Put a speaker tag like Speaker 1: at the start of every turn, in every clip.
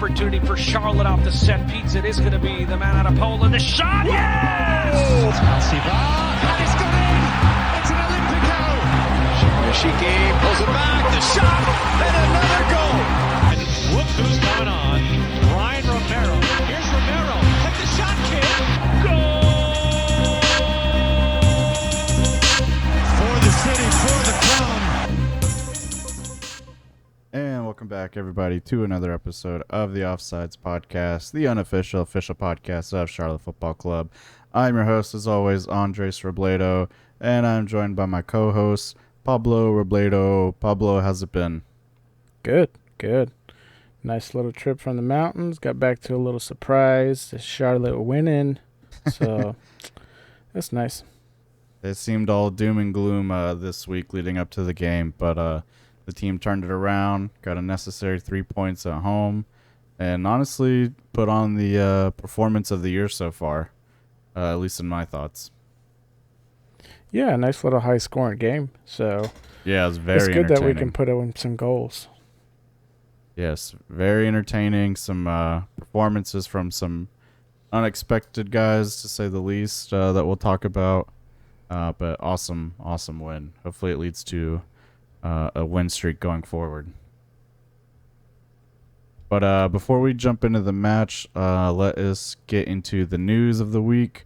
Speaker 1: opportunity for Charlotte off the set piece. It is going to be the man out of Poland. The shot, yes!
Speaker 2: And it's gone in. It's an Olympico. Yoshiki pulls it back. The shot and another goal.
Speaker 3: And look who's coming on. Ryan Romero. Here's Romero. Hit the shot, kid.
Speaker 1: Goal!
Speaker 2: For the city, for the crown.
Speaker 4: And welcome back, everybody, to another episode of the Offsides Podcast, the official podcast of Charlotte Football Club. I'm your host, as always, Andres Robledo, and I'm joined by my co-host, Pablo Robledo. Pablo, how's it been?
Speaker 5: Good. Nice little trip from the mountains. Got back to a little surprise. Charlotte winning. So, that's nice.
Speaker 4: It seemed all doom and gloom this week leading up to the game, but the team turned it around, got a necessary 3 points at home, and honestly put on the performance of the year so far, at least in my thoughts.
Speaker 5: Yeah, nice little high-scoring game. So
Speaker 4: Yeah, it's very
Speaker 5: it's good that we
Speaker 4: entertaining.
Speaker 5: can put in some goals.
Speaker 4: Yes, very entertaining. Some performances from some unexpected guys, to say the least, that we'll talk about. But awesome win. Hopefully it leads to a win streak going forward. But before we jump into the match, let us get into the news of the week.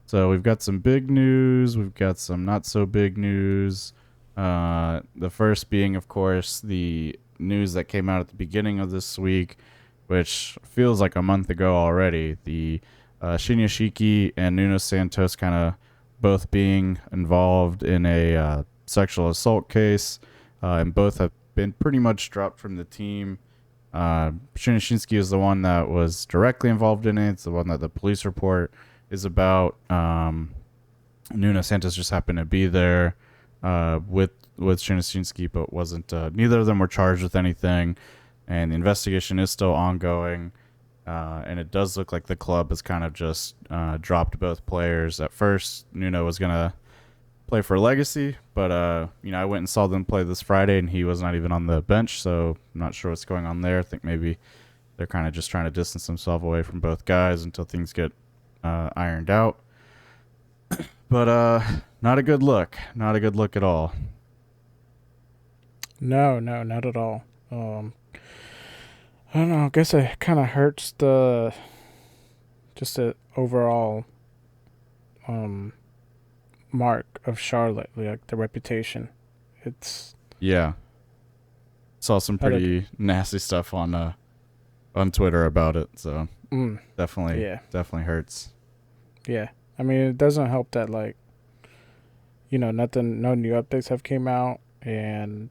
Speaker 4: So we've got some big news. We've got some not so big news. The first being, of course, the news that came out at the beginning of this week, which feels like a month ago already. The Shinya Shiki and Nuno Santos kind of both being involved in a sexual assault case, and both have been pretty much dropped from the team. Shinshinski is the one that was directly involved in it. It's the one that the police report is about. Nuno Santos just happened to be there with Shinshinski, but wasn't. Neither of them were charged with anything, and the investigation is still ongoing. And it does look like the club has kind of just dropped both players. At first, Nuno was gonna play for Legacy, but I went and saw them play this Friday, and he was not even on the bench, so I'm not sure what's going on there. I think maybe they're kind of just trying to distance themselves away from both guys until things get ironed out. But not a good look. Not a good look at all.
Speaker 5: No, not at all. I don't know. I guess it kind of hurts the overall mark of Charlotte, like the reputation.
Speaker 4: Yeah. Saw some pretty nasty stuff on Twitter about it, so definitely hurts.
Speaker 5: Yeah. I mean, it doesn't help that, like, no new updates have came out, and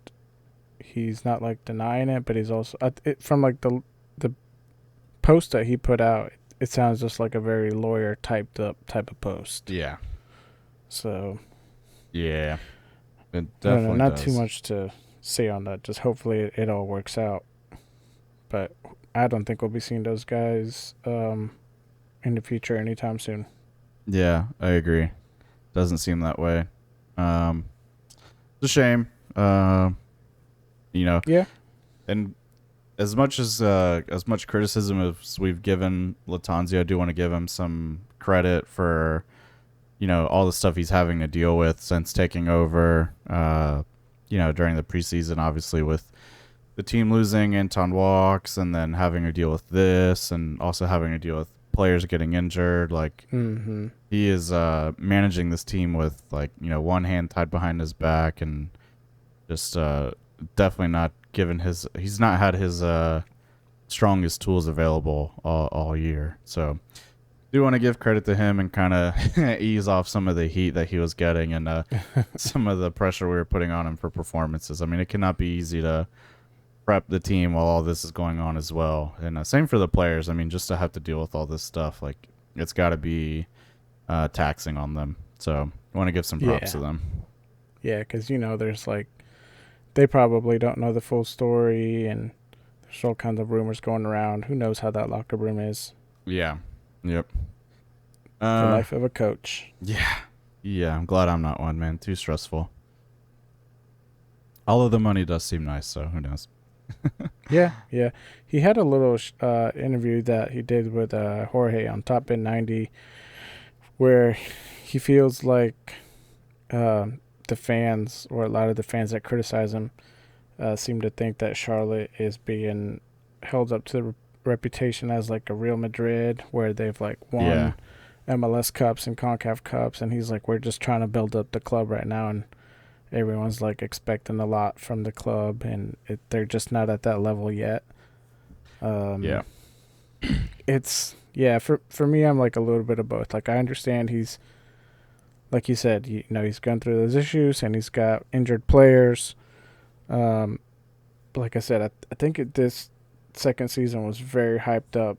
Speaker 5: he's not, like, denying it, but he's also from, like, the post that he put out, it sounds just like a very lawyer typed up type of post.
Speaker 4: Yeah.
Speaker 5: So
Speaker 4: yeah, it definitely
Speaker 5: not
Speaker 4: does.
Speaker 5: too much to say on that. Just hopefully it all works out. But I don't think we'll be seeing those guys in the future anytime soon.
Speaker 4: Yeah, I agree. Doesn't seem that way. It's a shame.
Speaker 5: Yeah.
Speaker 4: And as much criticism as we've given Lattanzio, I do want to give him some credit for all the stuff he's having to deal with since taking over. During the preseason, obviously with the team losing Anton Walks, and then having to deal with this, and also having to deal with players getting injured. Like, he is managing this team with, like, one hand tied behind his back, and just definitely not given he's not had his strongest tools available all year. So do want to give credit to him and kind of ease off some of the heat that he was getting, and some of the pressure we were putting on him for performances. I mean, it cannot be easy to prep the team while all this is going on as well. And same for the players. I mean, just to have to deal with all this stuff, like, it's got to be taxing on them. So I want to give some props to them.
Speaker 5: Yeah, because, there's, like, they probably don't know the full story, and there's all kinds of rumors going around. Who knows how that locker room is?
Speaker 4: Yeah. Yep.
Speaker 5: The life of a coach.
Speaker 4: Yeah. Yeah, I'm glad I'm not one, man. Too stressful. All of the money does seem nice, so who knows?
Speaker 5: Yeah, yeah. He had a little interview that he did with Jorge on Top Bin 90 where he feels like the fans, or a lot of the fans that criticize him, seem to think that Charlotte is being held up to the reputation as like a Real Madrid, where they've like won MLS Cups and CONCACAF Cups, and he's like, we're just trying to build up the club right now, and everyone's like expecting a lot from the club, and they're just not at that level yet. It's for me, I'm like a little bit of both. Like I understand he's, like you said, he's gone through those issues and he's got injured players. But like I said, I think this second season was very hyped up.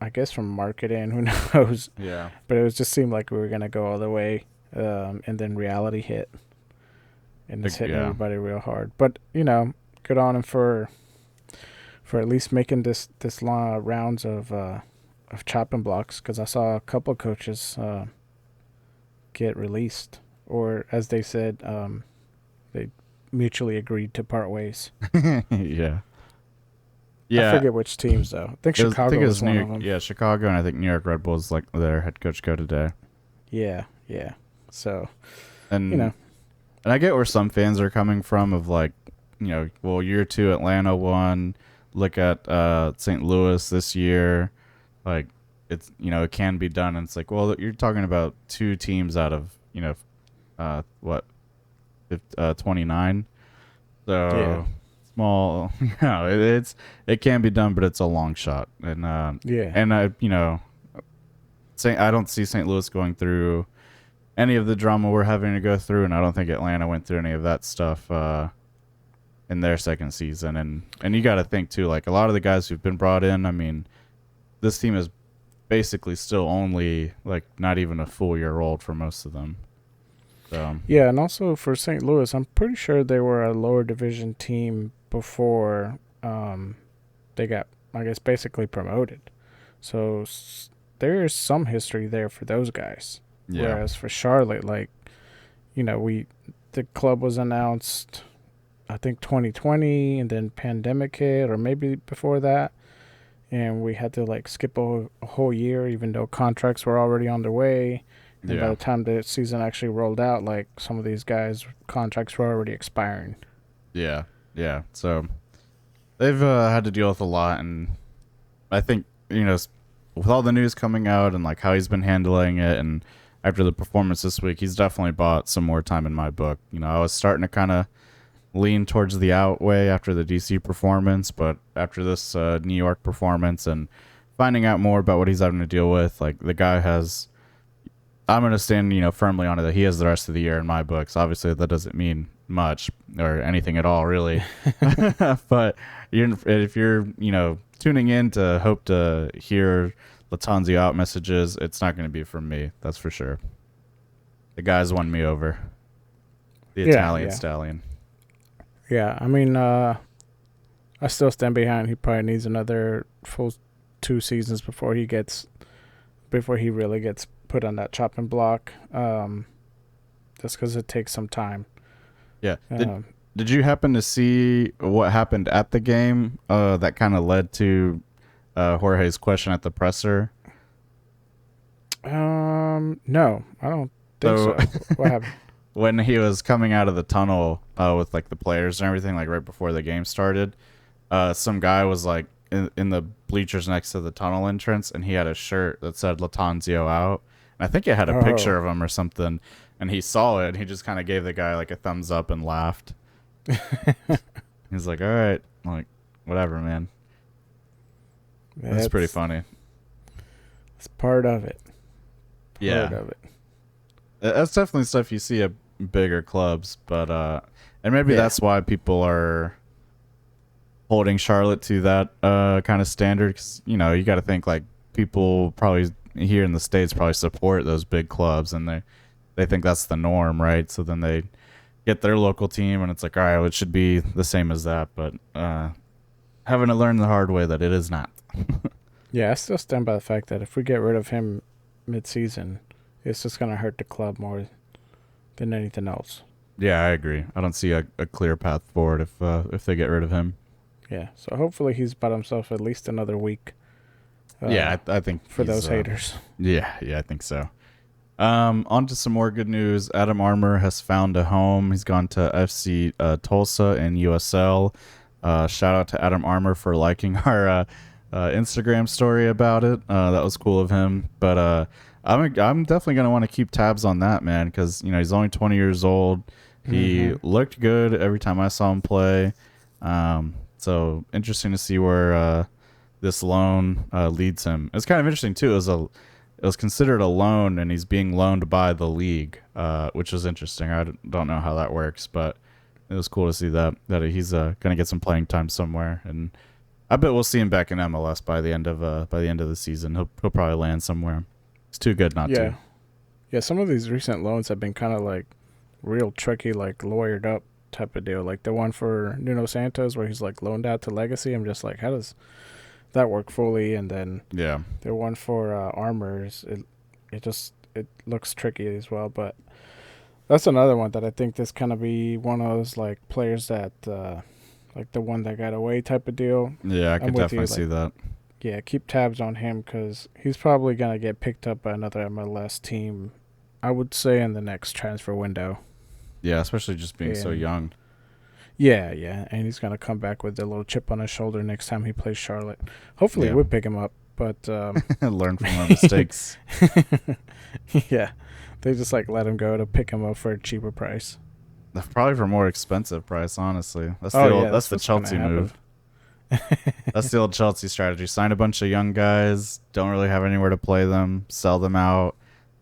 Speaker 5: I guess from marketing, who knows?
Speaker 4: Yeah.
Speaker 5: But it just seemed like we were gonna go all the way, and then reality hit, and it's hitting everybody real hard. But good on him for at least making this long rounds of chopping blocks, because I saw a couple coaches get released, or as they said, they mutually agreed to part ways.
Speaker 4: Yeah.
Speaker 5: I forget which teams though. I think Chicago was one of them.
Speaker 4: Yeah, Chicago, and I think New York Red Bulls like their head coach go today.
Speaker 5: Yeah. So,
Speaker 4: and I get where some fans are coming from of like, well, year 2 Atlanta won. Look at St. Louis this year. Like, it's, it can be done. And it's like, well, you're talking about 2 teams out of, 29. So small, it can be done, but it's a long shot. And and I don't see St. Louis going through any of the drama we're having to go through, and I don't think Atlanta went through any of that stuff in their second season. And you got to think too, like a lot of the guys who've been brought in, I mean, this team is basically still only like not even a full year old for most of them. So.
Speaker 5: Yeah, and also for St. Louis, I'm pretty sure they were a lower division team before they got, I guess, basically promoted. So there is some history there for those guys. Yeah. Whereas for Charlotte, like, the club was announced, I think 2020, and then pandemic hit, or maybe before that, and we had to like skip a whole year, even though contracts were already on their way. And by the time the season actually rolled out, like some of these guys' contracts were already expiring.
Speaker 4: Yeah. So they've had to deal with a lot, and I think with all the news coming out and like how he's been handling it, and after the performance this week, he's definitely bought some more time in my book. I was starting to kind of lean towards the out way after the DC performance, but after this New York performance and finding out more about what he's having to deal with, like the guy has. I'm going to stand, firmly on it that he has the rest of the year in my books. Obviously, that doesn't mean much or anything at all, really. But if you're, tuning in to hope to hear Lattanzio out messages, it's not going to be from me. That's for sure. The guy's won me over. The Italian stallion.
Speaker 5: Yeah, I mean, I still stand behind. He probably needs another full 2 seasons before he really gets put on that chopping block, just because it takes some time.
Speaker 4: Yeah. Did you happen to see what happened at the game that kind of led to Jorge's question at the presser?
Speaker 5: No, I don't think so. What happened?
Speaker 4: When he was coming out of the tunnel with like the players and everything, like right before the game started, some guy was like in the bleachers next to the tunnel entrance, and he had a shirt that said Lattanzio out. I think it had a picture of him or something, and he saw it, and he just kind of gave the guy like a thumbs up and laughed. He's like, all right, I'm like, whatever, man. That's pretty funny.
Speaker 5: It's part of it.
Speaker 4: Part of it. That's definitely stuff you see at bigger clubs, but and maybe that's why people are holding Charlotte to that kind of standard, because you got to think like people probably here in the States probably support those big clubs, and they think that's the norm, right? So then they get their local team, and it's like, all right, well, it should be the same as that, but having to learn the hard way that it is not.
Speaker 5: Yeah, I still stand by the fact that if we get rid of him mid-season, it's just going to hurt the club more than anything else.
Speaker 4: Yeah, I agree. I don't see a clear path forward if they get rid of him.
Speaker 5: Yeah. So hopefully he's bought himself at least another week.
Speaker 4: Yeah, I think
Speaker 5: for
Speaker 4: he's,
Speaker 5: those haters.
Speaker 4: Yeah, I think so. On to some more good news. Adam Armour has found a home. He's gone to FC Tulsa in USL. Shout out to Adam Armour for liking our Instagram story about it. That was cool of him. But I'm definitely gonna want to keep tabs on that, man, because he's only 20 years old. He looked good every time I saw him play. So interesting to see where this loan leads him. It's kind of interesting too. It was considered a loan, and he's being loaned by the league, which is interesting. I don't know how that works, but it was cool to see that he's gonna get some playing time somewhere, and I bet we'll see him back in MLS by the end of the season. He'll probably land somewhere. It's too good not to.
Speaker 5: Yeah, some of these recent loans have been kind of like real tricky, like lawyered up type of deal. Like the one for Nuno Santos where he's like loaned out to Legacy. I'm just like, how does that work fully? And then the one for Armors, it looks tricky as well. But that's another one that I think this kind of be one of those like players that like the one that got away type of deal.
Speaker 4: Yeah, I could definitely see that.
Speaker 5: Yeah, keep tabs on him because he's probably going to get picked up by another MLS team, I would say, in the next transfer window.
Speaker 4: Yeah, especially just being so young.
Speaker 5: Yeah, and he's going to come back with a little chip on his shoulder next time he plays Charlotte. Hopefully we'll pick him up, but...
Speaker 4: learn from our mistakes.
Speaker 5: Yeah, they just like let him go to pick him up for a cheaper price.
Speaker 4: Probably for a more expensive price, honestly. That's the Chelsea move. That's the old Chelsea strategy. Sign a bunch of young guys, don't really have anywhere to play them, sell them out.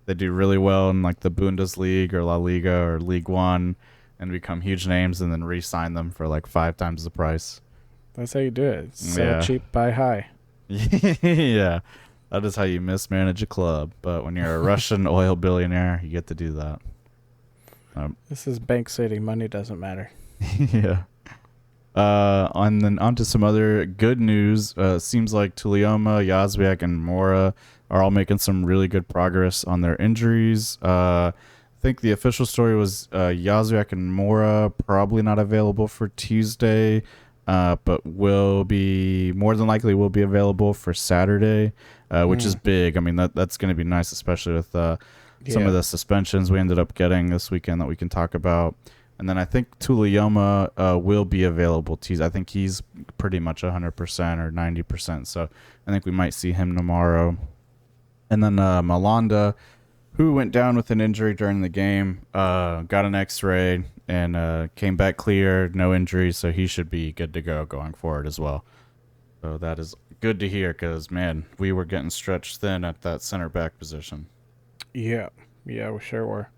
Speaker 4: They do really well in like the Bundesliga or La Liga or League One and become huge names, and then re-sign them for like 5 times the price.
Speaker 5: That's how you do it. Sell cheap, buy high.
Speaker 4: Yeah, that is how you mismanage a club. But when you're a Russian oil billionaire, you get to do that.
Speaker 5: This is Bank City. Money doesn't matter.
Speaker 4: Yeah. And then on to some other good news. Seems like Tulioma, Yazwiak, and Mora are all making some really good progress on their injuries. I think the official story was Yazwiak and Mora probably not available for Tuesday, but will be more than likely will be available for Saturday, which is big. I mean, that's going to be nice, especially with some of the suspensions we ended up getting this weekend that we can talk about. And then I think Tulioma will be available Tuesday. I think he's pretty much 100% or 90%. So I think we might see him tomorrow. And then Malanda, who went down with an injury during the game, got an X-ray and came back clear, no injuries. So he should be good to go going forward as well. So that is good to hear because, man, we were getting stretched thin at that center back position.
Speaker 5: Yeah, we sure were.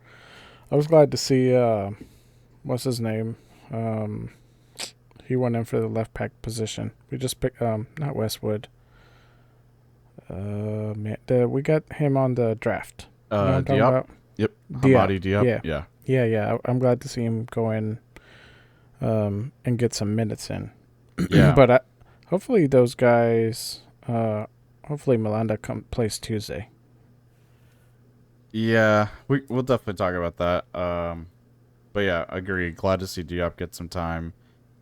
Speaker 5: I was glad to see... what's his name? He went in for the left back position. We just picked not Westwood. We got him on the draft. You know what I'm talking about?
Speaker 4: Yep. Hamadi Diop.
Speaker 5: Yeah. I'm glad to see him go in and get some minutes in.
Speaker 4: Yeah.
Speaker 5: But hopefully those guys hopefully Malanda plays Tuesday.
Speaker 4: Yeah, we'll definitely talk about that. But yeah, agree. Glad to see Diop get some time.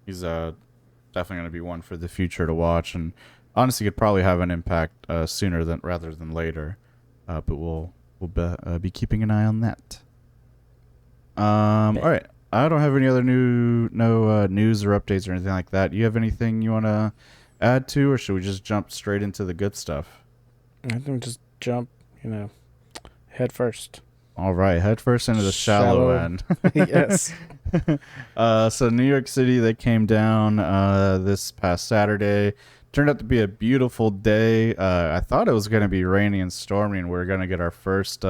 Speaker 4: He's definitely going to be one for the future to watch, and honestly could probably have an impact sooner rather than later. But we'll be keeping an eye on that. All right. I don't have any other news or updates or anything like that. Do you have anything you want to add to, or should we just jump straight into the good stuff?
Speaker 5: I think just jump, head first.
Speaker 4: All right, head first into the shallow end.
Speaker 5: Yes.
Speaker 4: So New York City, they came down this past Saturday. Turned out to be a beautiful day. I thought it was going to be rainy and stormy, and we were going to get our first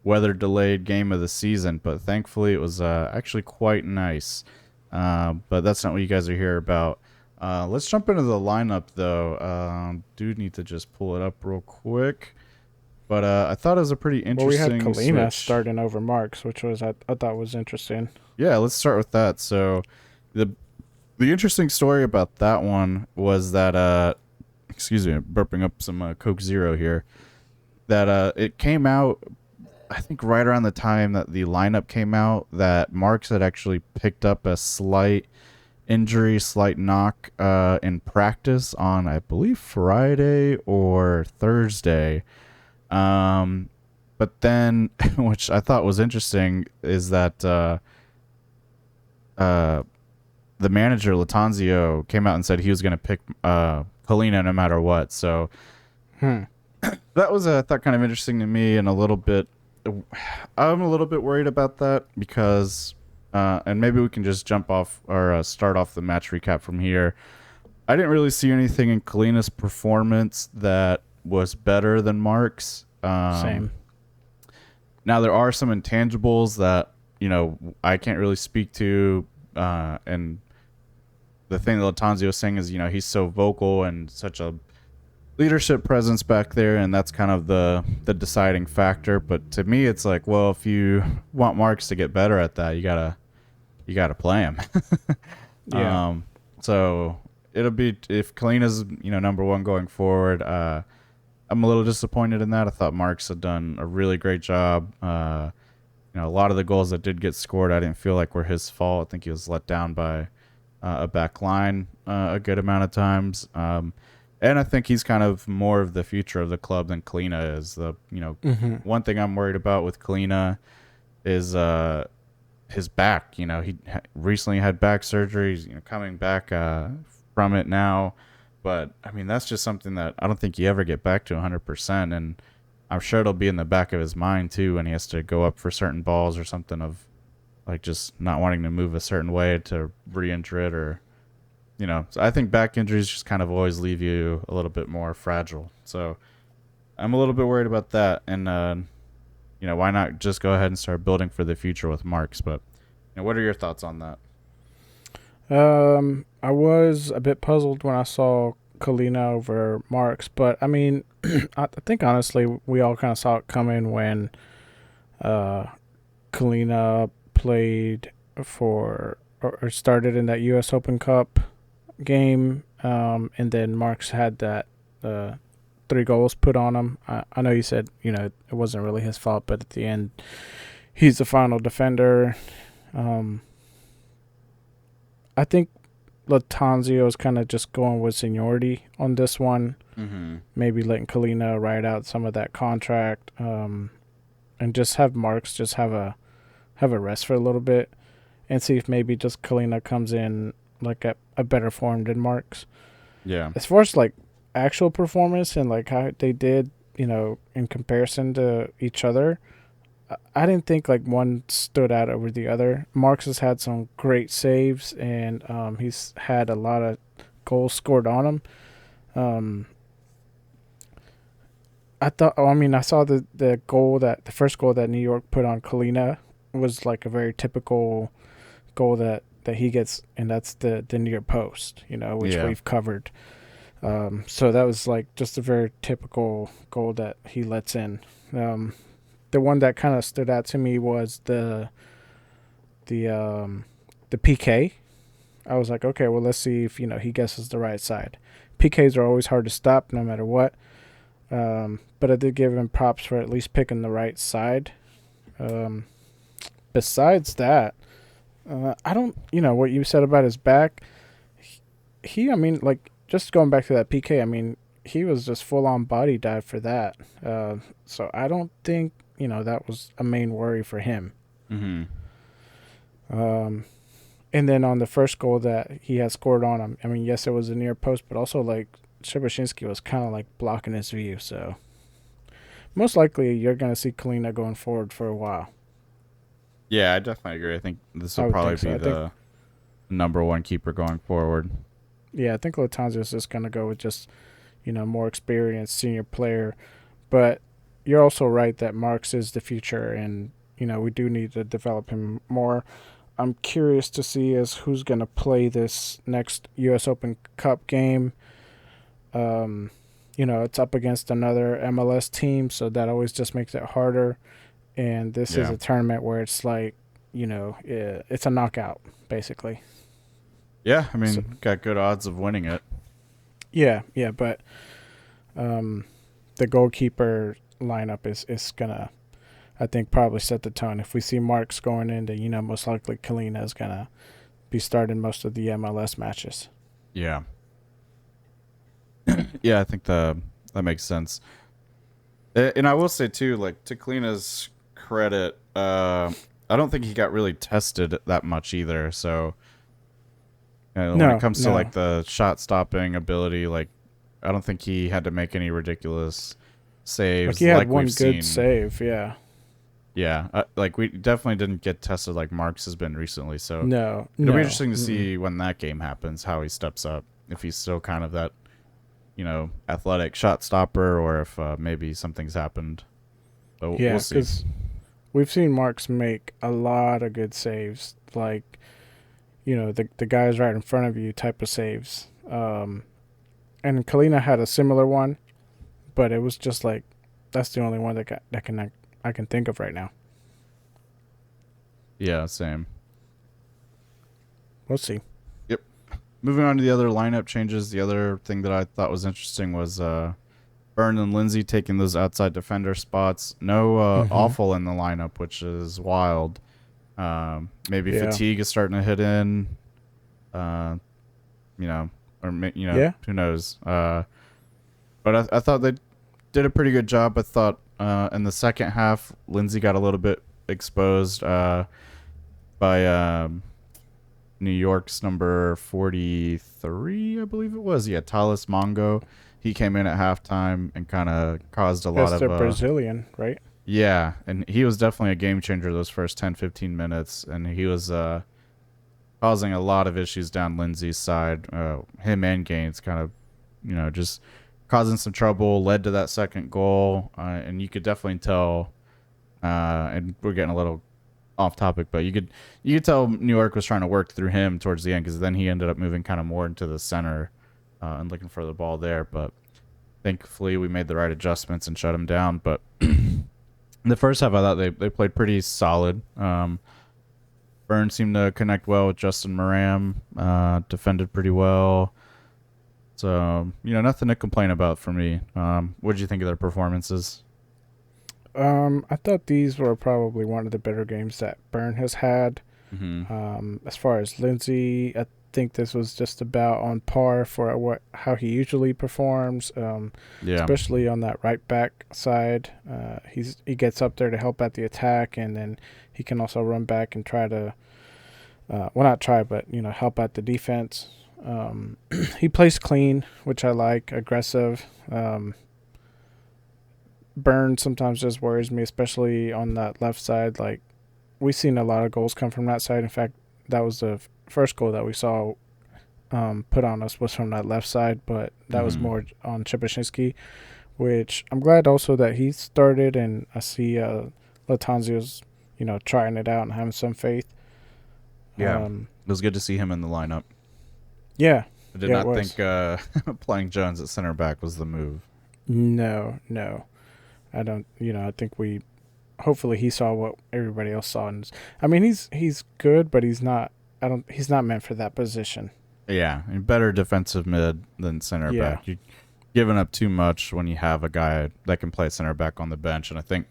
Speaker 4: weather-delayed game of the season, but thankfully it was actually quite nice. But that's not what you guys are here about. Let's jump into the lineup, though. Do need to just pull it up real quick. But I thought it was a pretty interesting
Speaker 5: we had Kalina
Speaker 4: switch.
Speaker 5: starting over Marks, which was I thought was interesting.
Speaker 4: Yeah, let's start with that. So the interesting story about that one was that excuse me, I'm burping up some Coke Zero here. That it came out, I think, right around the time that the lineup came out, that Marks had actually picked up a slight injury, slight knock in practice on, I believe, Friday or Thursday. But then, which I thought was interesting, is that the manager, Latanzio, came out and said he was going to pick Kalina no matter what. So that was, I thought, kind of interesting to me, and a little bit, I'm a little bit worried about that because, and maybe we can just jump off or start off the match recap from here. I didn't really see anything in Kalina's performance that was better than Mark's.
Speaker 5: Same.
Speaker 4: Now, there are some intangibles that, I can't really speak to. And the thing that Latanzio was saying is, he's so vocal and such a leadership presence back there, and that's kind of the deciding factor. But to me, it's like, well, if you want Marks to get better at that, you gotta play him.
Speaker 5: Yeah.
Speaker 4: So it'll be, if Kalina's number one going forward. I'm a little disappointed in that. I thought Marks had done a really great job. A lot of the goals that did get scored, I didn't feel like were his fault. I think he was let down by a back line a good amount of times. And I think he's kind of more of the future of the club than Kalina is. One thing I'm worried about with Kalina is his back. He recently had back surgery. He's coming back from it now. But, I mean, that's just something that I don't think you ever get back to 100%. And I'm sure it'll be in the back of his mind, too, when he has to go up for certain balls or something of, like, just not wanting to move a certain way to re-injure it or, So I think back injuries just kind of always leave you a little bit more fragile. So I'm a little bit worried about that. And, why not just go ahead and start building for the future with Marks? But, what are your thoughts on that?
Speaker 5: I was a bit puzzled when I saw Kalina over Marks, but I mean, I think honestly we all kind of saw it coming when Kalina played for or started in that U.S. Open Cup game, and then Marks had that 3 goals put on him. I know you said it wasn't really his fault, but at the end, he's the final defender. I think Latanzio is kind of just going with seniority on this one.
Speaker 4: Mm-hmm.
Speaker 5: Maybe letting Kalina ride out some of that contract, and just have Marks just have a rest for a little bit, and see if maybe just Kalina comes in like at a better form than Marks.
Speaker 4: Yeah.
Speaker 5: As far as like actual performance and like how they did, in comparison to each other, I didn't think like one stood out over the other. Marks has had some great saves, and he's had a lot of goals scored on him. I saw the first goal that New York put on Kalina was like a very typical goal that he gets, and that's the near post, which we've covered. So that was like just a very typical goal that he lets in. The one that kind of stood out to me was the PK. I was like, okay, well, let's see if he guesses the right side. PKs are always hard to stop, no matter what. But I did give him props for at least picking the right side. Besides that, I don't, what you said about his back. Just going back to that PK, he was just full on body dive for that. So I don't think that was a main worry for him.
Speaker 4: Mm-hmm.
Speaker 5: And then on the first goal that he had scored on him, yes, it was a near post, but also like Szczepaczynski was kind of like blocking his view. So most likely you're going to see Kalina going forward for a while.
Speaker 4: Yeah, I definitely agree. I think this will probably be the number one keeper going forward.
Speaker 5: Yeah, I think Latanzio is just going to go with just, more experienced senior player. But you're also right that Marks is the future, and, we do need to develop him more. I'm curious to see who's going to play this next U.S. Open Cup game. It's up against another MLS team, so that always just makes it harder. And this is a tournament where it's like, it's a knockout, basically.
Speaker 4: Yeah, got good odds of winning it.
Speaker 5: Yeah, but the goalkeeper lineup is going to, I think, probably set the tone. If we see Marks going into, most likely Kalina is going to be starting most of the MLS matches.
Speaker 4: Yeah. Yeah, I think that makes sense. And I will say too, like, to Klina's credit, I don't think he got really tested that much either. So when it comes to like the shot stopping ability, like, I don't think he had to make any ridiculous saves.
Speaker 5: Like he had one
Speaker 4: we've
Speaker 5: good
Speaker 4: seen.
Speaker 5: save, yeah.
Speaker 4: Yeah, like we definitely didn't get tested like Marks has been recently. So
Speaker 5: No,
Speaker 4: it'll be interesting to see when that game happens how he steps up. If he's still kind of that, athletic shot stopper, or if maybe something's happened. But
Speaker 5: yeah,
Speaker 4: we'll see.
Speaker 5: because we've seen Marks make a lot of good saves, like the guys right in front of you type of saves. And Kalina had a similar one, but it was just like that's the only one I can think of right now.
Speaker 4: Yeah, same.
Speaker 5: We'll see.
Speaker 4: Yep. Moving on to the other lineup changes, the other thing that I thought was interesting was Byrne and Lindsay taking those outside defender spots. No Awful in the lineup, which is wild. Maybe fatigue is starting to hit in. Who knows? But I thought they did a pretty good job. I thought in the second half, Lindsay got a little bit exposed by New York's number 43, I believe it was. Yeah, Thales Mongo. He came in at halftime and kind of caused a lot of...
Speaker 5: That's Brazilian, right?
Speaker 4: Yeah, and he was definitely a game changer those first 10, 15 minutes, and he was causing a lot of issues down Lindsay's side. Him and Gaines kind of, just causing some trouble, led to that second goal, and you could definitely tell, and we're getting a little off topic, but you could tell New York was trying to work through him towards the end, because then he ended up moving kind of more into the center and looking for the ball there. But thankfully we made the right adjustments and shut him down. But in the first half, I thought they played pretty solid. Byrne seemed to connect well with Justin Moran, defended pretty well. So, nothing to complain about for me. What did you think of their performances?
Speaker 5: I thought these were probably one of the better games that Byrne has had.
Speaker 4: Mm-hmm.
Speaker 5: As far as Lindsay, I think this was just about on par for how he usually performs. Especially on that right back side. He gets up there to help at the attack, and then he can also run back and try to, help at the defense. He plays clean, which I like, aggressive. Byrne sometimes just worries me, especially on that left side. Like, we've seen a lot of goals come from that side. In fact, that was the first goal that we saw put on us was from that left side, but that was more on Cheboshinski, which I'm glad also that he started, and I see Latanzio's, trying it out and having some faith.
Speaker 4: Yeah, it was good to see him in the lineup.
Speaker 5: Yeah.
Speaker 4: I did not think playing Jones at center back was the move.
Speaker 5: No. I don't, I think hopefully he saw what everybody else saw. And I mean, he's good, but he's not meant for that position.
Speaker 4: Yeah, better defensive mid than center back. You're giving up too much when you have a guy that can play center back on the bench. And I think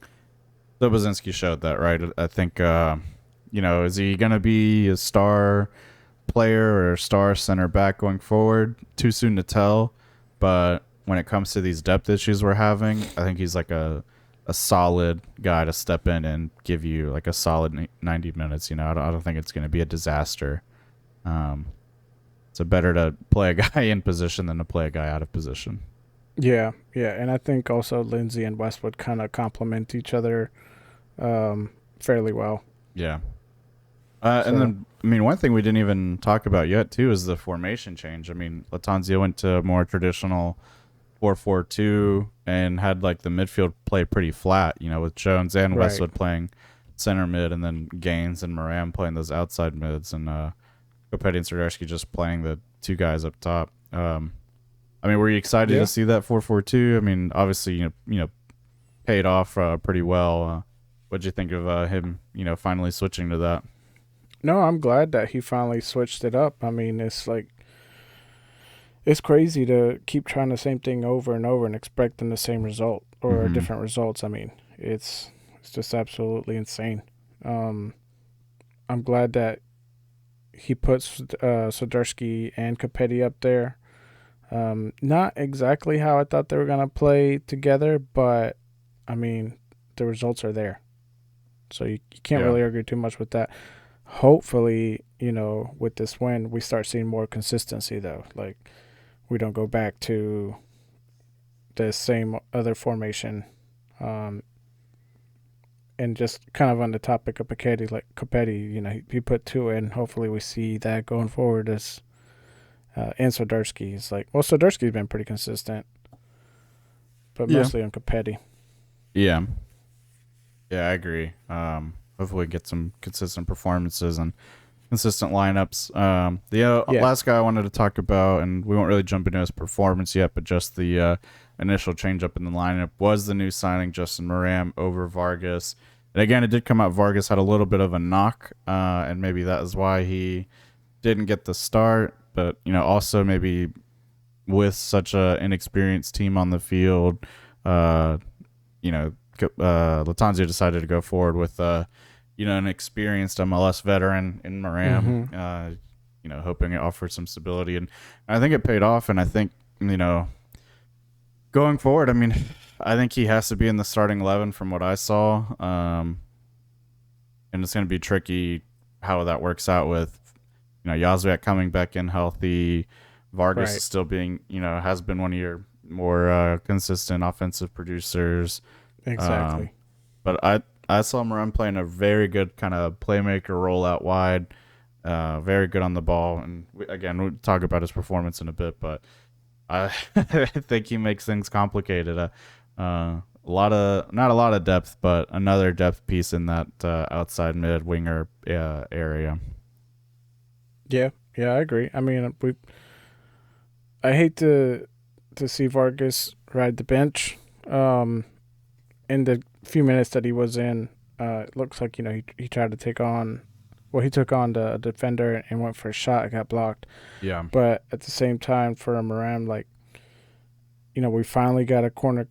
Speaker 4: Lobozinski showed that, right? I think, is he going to be a star player or a star center back going forward? Too soon to tell. But when it comes to these depth issues we're having, I think he's like a solid guy to step in and give you like a solid 90 minutes. I don't think it's going to be a disaster. So better to play a guy in position than to play a guy out of position.
Speaker 5: Yeah, and I think also Lindsay and Westwood kind of complement each other fairly well.
Speaker 4: Yeah. And then, one thing we didn't even talk about yet, too, is the formation change. I mean, Latanzio went to a more traditional 4-4-2 and had, like, the midfield play pretty flat, with Jones and Westwood playing center mid, and then Gaines and Moran playing those outside mids, and Kopetti and Serdarski just playing the two guys up top. Were you excited to see that 4-4-2? I mean, obviously, paid off pretty well. What'd you think of him, finally switching to that?
Speaker 5: No, I'm glad that he finally switched it up. I mean, it's crazy to keep trying the same thing over and over and expecting the same result or different results. I mean, it's just absolutely insane. I'm glad that he puts Soderski and Capetti up there. Not exactly how I thought they were going to play together, but, I mean, the results are there. So you can't really argue too much with that. Hopefully, with this win, we start seeing more consistency, though. Like, we don't go back to the same other formation. And just kind of on the topic of Capetti, he put 2 in. Hopefully we see that going forward as and Soderski. It's like, well, Soderski's been pretty consistent, but mostly on Capetti.
Speaker 4: Yeah. Yeah, I agree. Hopefully get some consistent performances and consistent lineups. Last guy I wanted to talk about, and we won't really jump into his performance yet, but just the initial change up in the lineup was the new signing, Justin Moran, over Vargas. And again, it did come out Vargas had a little bit of a knock, and maybe that is why he didn't get the start. But, also maybe with such an inexperienced team on the field, Latanzio decided to go forward with, an experienced MLS veteran in Moran, hoping it offered some stability. And I think it paid off, and I think, going forward, I mean, I think he has to be in the starting 11 from what I saw. And it's going to be tricky how that works out with, Yazwiak coming back in healthy. Vargas is still being, has been one of your more consistent offensive producers.
Speaker 5: Exactly.
Speaker 4: But I saw Moran playing a very good kind of playmaker role out wide. Very good on the ball. And we'll talk about his performance in a bit, but I think he makes things complicated. Not a lot of depth, but another depth piece in that outside mid winger area.
Speaker 5: Yeah, I agree. I mean, I hate to see Vargas ride the bench. In the few minutes that he was in, it looks like he tried to take on. Well, he took on the defender and went for a shot. It got blocked. Yeah. But at the same time, for Moran, we finally got a corner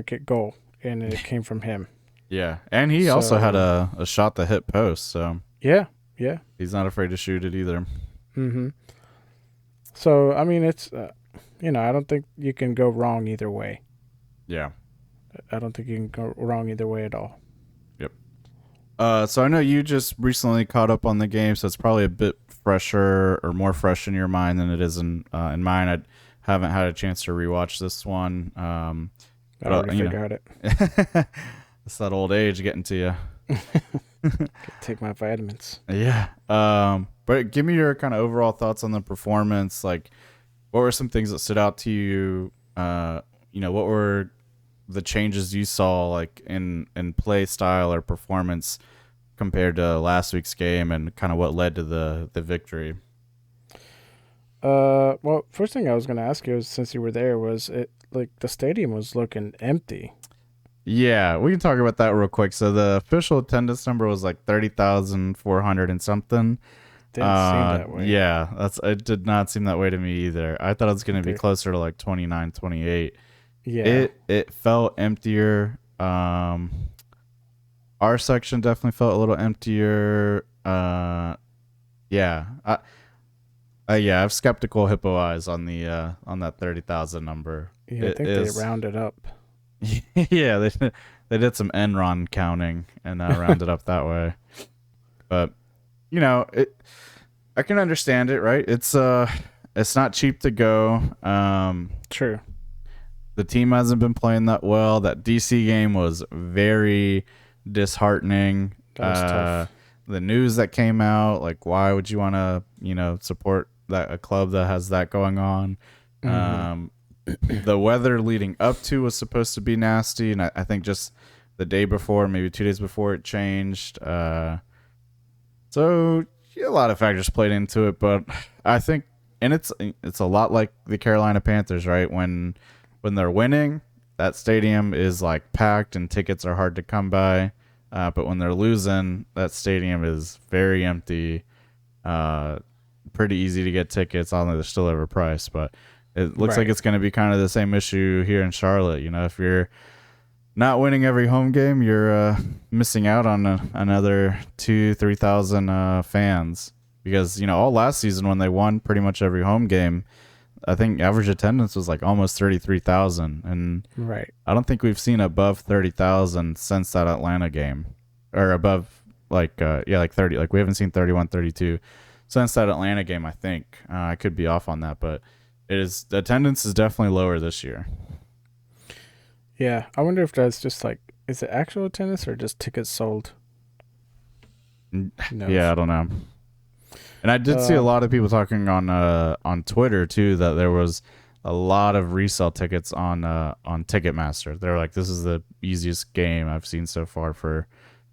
Speaker 5: kick goal, and it came from him.
Speaker 4: Yeah, and he also had a shot that hit post. So
Speaker 5: yeah,
Speaker 4: he's not afraid to shoot it either.
Speaker 5: Mm-hmm. So I mean, it's I don't think you can go wrong either way.
Speaker 4: Yeah,
Speaker 5: I don't think you can go wrong either way at all.
Speaker 4: Yep. So I know you just recently caught up on the game, so it's probably a bit fresher or more fresh in your mind than it is in mine. I haven't had a chance to rewatch this one.
Speaker 5: I already forgot it.
Speaker 4: It's that old age getting to you.
Speaker 5: Take my vitamins.
Speaker 4: Yeah. But give me your kind of overall thoughts on the performance. Like, what were some things that stood out to you? What were the changes you saw, like in play style or performance compared to last week's game, and kind of what led to the victory?
Speaker 5: Well, first thing I was going to ask you, since you were there, was it like the stadium was looking empty?
Speaker 4: Yeah, we can talk about that real quick. So the official attendance number was like 30,400 and something.
Speaker 5: Didn't seem that way.
Speaker 4: Yeah, it did not seem that way to me either. I thought it was going to be closer to like 29, 28. Yeah. It felt emptier. Our section definitely felt a little emptier. Yeah. I have skeptical hippo eyes on that 30,000 number.
Speaker 5: Yeah, I think they rounded up.
Speaker 4: Yeah, they did some Enron counting and rounded up that way. But I can understand it, right? It's not cheap to go.
Speaker 5: True.
Speaker 4: The team hasn't been playing that well. That DC game was very disheartening.
Speaker 5: That was tough.
Speaker 4: The news that came out, like, why would you want to, support a club that has that going on? Mm-hmm. The weather leading up to was supposed to be nasty, and I think just the day before, maybe 2 days before, it changed. So a lot of factors played into it, but I think, and it's a lot like the Carolina Panthers, right? When they're winning, that stadium is like packed and tickets are hard to come by. But when they're losing, that stadium is very empty. Pretty easy to get tickets, although they're still overpriced. But it looks like it's going to be kind of the same issue here in Charlotte. If you're not winning every home game, you're missing out on another 2,000-3,000 fans. because all last season when they won pretty much every home game, I think average attendance was like almost 33,000, and
Speaker 5: Right.
Speaker 4: I don't think we've seen above 30,000 since that Atlanta game, or above like 30. Like we haven't seen 31, 32 since that Atlanta game. I think I could be off on that, but the attendance is definitely lower this year.
Speaker 5: Yeah, I wonder if that's just like, is it actual attendance or just tickets sold? Who knows?
Speaker 4: Yeah, I don't know. And I did see a lot of people talking on Twitter too that there was a lot of resale tickets on Ticketmaster. They're like, this is the easiest game I've seen so far for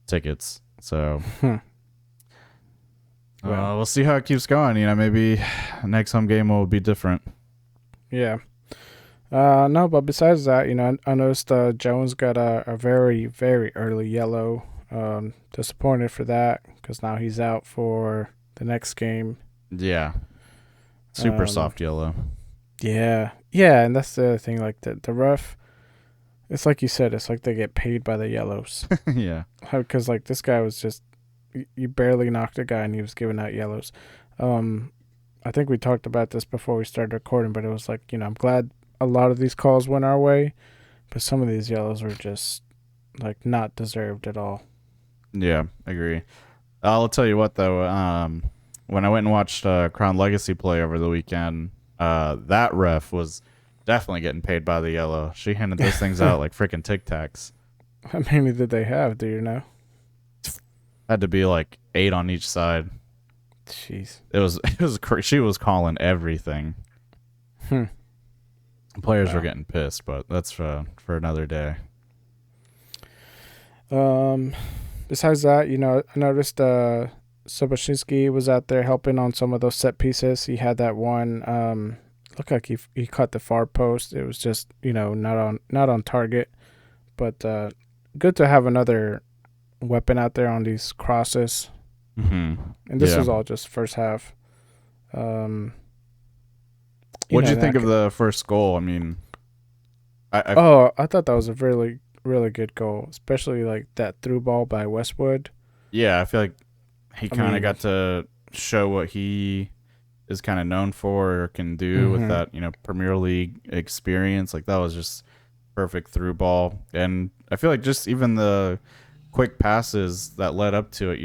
Speaker 4: tickets. So we'll see how it keeps going. Maybe next home game will be different.
Speaker 5: Yeah. No, but besides that, I noticed Jones got a very, very early yellow. Disappointed for that because now he's out for the next game.
Speaker 4: Yeah. Super soft yellow.
Speaker 5: Yeah. Yeah, and that's the other thing. Like the ref, it's like you said, it's like they get paid by the yellows.
Speaker 4: Yeah.
Speaker 5: Because like this guy was just, you barely knocked a guy and he was giving out yellows. I think we talked about this before we started recording, but it was like, I'm glad a lot of these calls went our way, but some of these yellows were just like not deserved at all.
Speaker 4: Yeah, I agree. I'll tell you what though, when I went and watched Crown Legacy play over the weekend, that ref was definitely getting paid by the yellow. She handed those things out like freaking Tic Tacs.
Speaker 5: How many did they have? Do you know?
Speaker 4: Had to be like 8 on each side.
Speaker 5: Jeez.
Speaker 4: It was she was calling everything. Players were getting pissed, but that's for another day.
Speaker 5: Besides that, I noticed Soboshinsky was out there helping on some of those set pieces. He had that one. Looked like he caught the far post. It was just not on target, but good to have another weapon out there on these crosses.
Speaker 4: Mm-hmm.
Speaker 5: And this was all just first half.
Speaker 4: What did you think of the first goal? I mean, I
Speaker 5: thought that was a really, really good goal, especially like that through ball by Westwood.
Speaker 4: Yeah, I feel like he kind of got to show what he is kind of known for or can do with that, Premier League experience. Like that was just perfect through ball. And I feel like just even the quick passes that led up to it,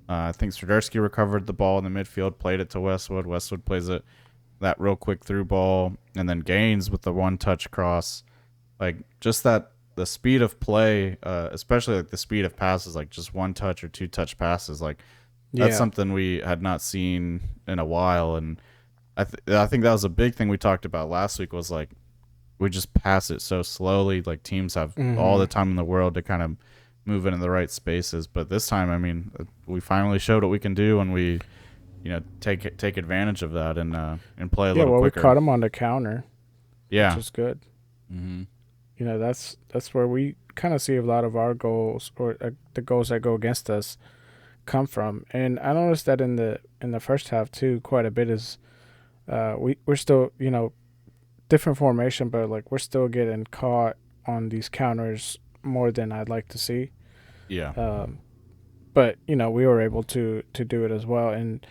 Speaker 4: I think Swiderski recovered the ball in the midfield, played it to Westwood. Westwood plays it, that real quick through ball, and then Gaines with the one-touch cross. Like just the speed of play, especially like the speed of passes, like just one-touch or two-touch passes, like that's something we had not seen in a while. And I think that was a big thing we talked about last week was like we just pass it so slowly. Like teams have all the time in the world to kind of move into the right spaces. But this time, I mean, we finally showed what we can do when we, take advantage of that and play a little quicker.
Speaker 5: We caught him on the counter.
Speaker 4: Yeah,
Speaker 5: which is good.
Speaker 4: Mm-hmm.
Speaker 5: That's where we kind of see a lot of our goals or the goals that go against us come from. And I noticed that in the first half too, quite a bit is we're still different formation, but like we're still getting caught on these counters more than I'd like to see.
Speaker 4: Yeah.
Speaker 5: But we were able to do it as well, and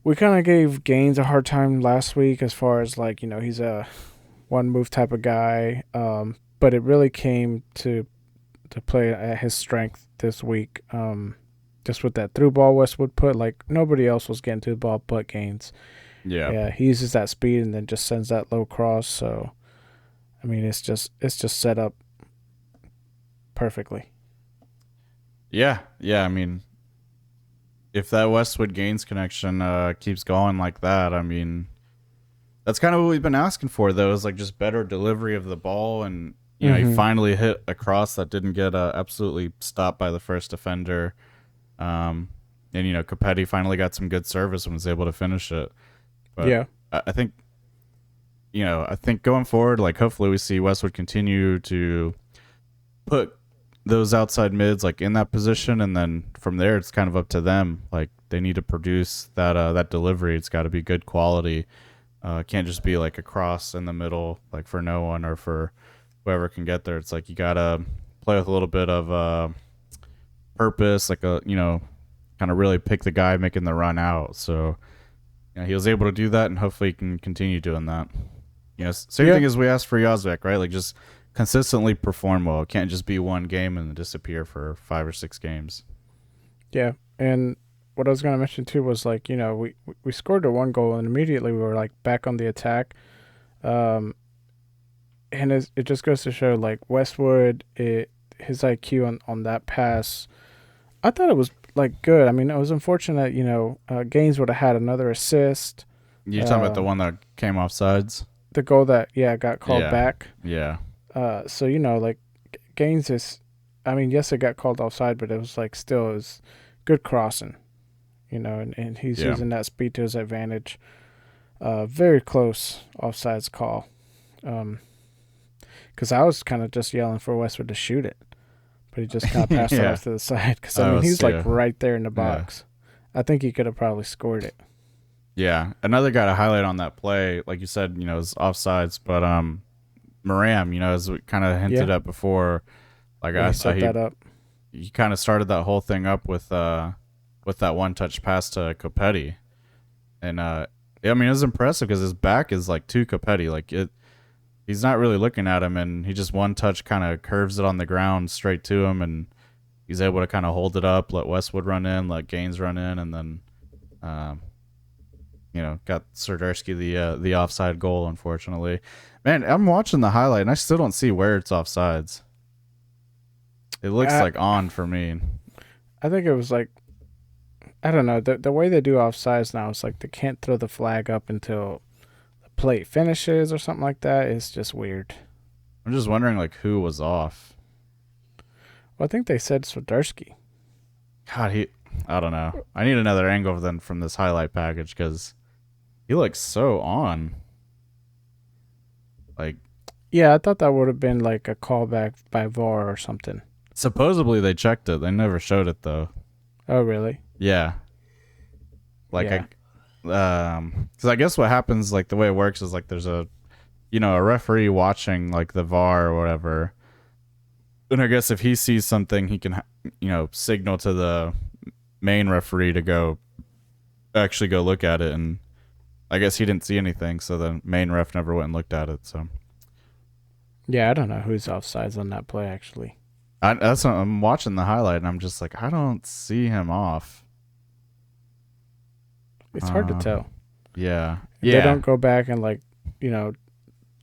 Speaker 5: we kind of gave Gaines a hard time last week as far as like he's a one move type of guy. But it really came to play at his strength this week. Just with that through ball Westwood put, like nobody else was getting to the ball but Gaines. Yeah, he uses that speed and then just sends that low cross. So, I mean, it's just set up perfectly.
Speaker 4: Yeah. I mean, if that Westwood Gaines connection keeps going like that, I mean, that's kind of what we've been asking for, though, is like just better delivery of the ball. And, he finally hit a cross that didn't get absolutely stopped by the first defender. And, Capetti finally got some good service and was able to finish it. But
Speaker 5: yeah.
Speaker 4: I think going forward, like hopefully we see Westwood continue to put those outside mids like in that position, and then from there it's kind of up to them. Like they need to produce that delivery. It's got to be good quality. It can't just be like a cross in the middle, like for no one or for whoever can get there. It's like you gotta play with a little bit of purpose, like kind kind of really pick the guy making the run out. So he was able to do that, and hopefully he can continue doing that. Same thing as we asked for Yazbek, right? Like just consistently perform well. It can't just be one game and then disappear for 5 or 6 games.
Speaker 5: Yeah, and what I was going to mention too was like, we scored the 1 goal and immediately we were like back on the attack. And it just goes to show like Westwood, his IQ on that pass, I thought it was like good. I mean, it was unfortunate, Gaines would have had another assist.
Speaker 4: You're talking about the one that came off sides?
Speaker 5: The goal that, got called back.
Speaker 4: Yeah.
Speaker 5: So, like Gaines is, I mean, yes, it got called offside, but it was like still it was good crossing, and he's using that speed to his advantage. Very close offsides call. Because I was kind of just yelling for Westwood to shoot it, but he just kind of passed it off to the side. Because, I mean, he's like right there in the box. Yeah. I think he could have probably scored it.
Speaker 4: Yeah. Another guy to highlight on that play, like you said, is offsides, but Moram, as we kind of hinted at before, like I saw he kind of started that whole thing up with that one-touch pass to Copetti. And, I mean, it was impressive because his back is like to Copetti. Like he's not really looking at him, and he just one-touch kind of curves it on the ground straight to him, and he's able to kind of hold it up, let Westwood run in, let Gaines run in, and then, got Swiderski the offside goal, unfortunately. Man, I'm watching the highlight, and I still don't see where it's offsides. It looks like on for me.
Speaker 5: I think it was like, I don't know. The way they do offsides now is like they can't throw the flag up until the plate finishes or something like that. It's just weird.
Speaker 4: I'm just wondering like who was off.
Speaker 5: Well, I think they said Swiderski.
Speaker 4: God, I don't know. I need another angle then from this highlight package because he looks so on. Like,
Speaker 5: yeah, I thought that would have been like a callback by VAR or something.
Speaker 4: Supposedly they checked it. They never showed it though.
Speaker 5: Oh, really?
Speaker 4: Yeah. Like, because I guess what happens, like the way it works is like there's a referee watching like the VAR or whatever. And I guess if he sees something, he can, signal to the main referee to actually go look at it. And I guess he didn't see anything, so the main ref never went and looked at it. So.
Speaker 5: Yeah, I don't know who's offsides on that play actually.
Speaker 4: I'm watching the highlight and I'm just like, I don't see him off.
Speaker 5: It's hard to tell.
Speaker 4: Yeah.
Speaker 5: They don't go back and like,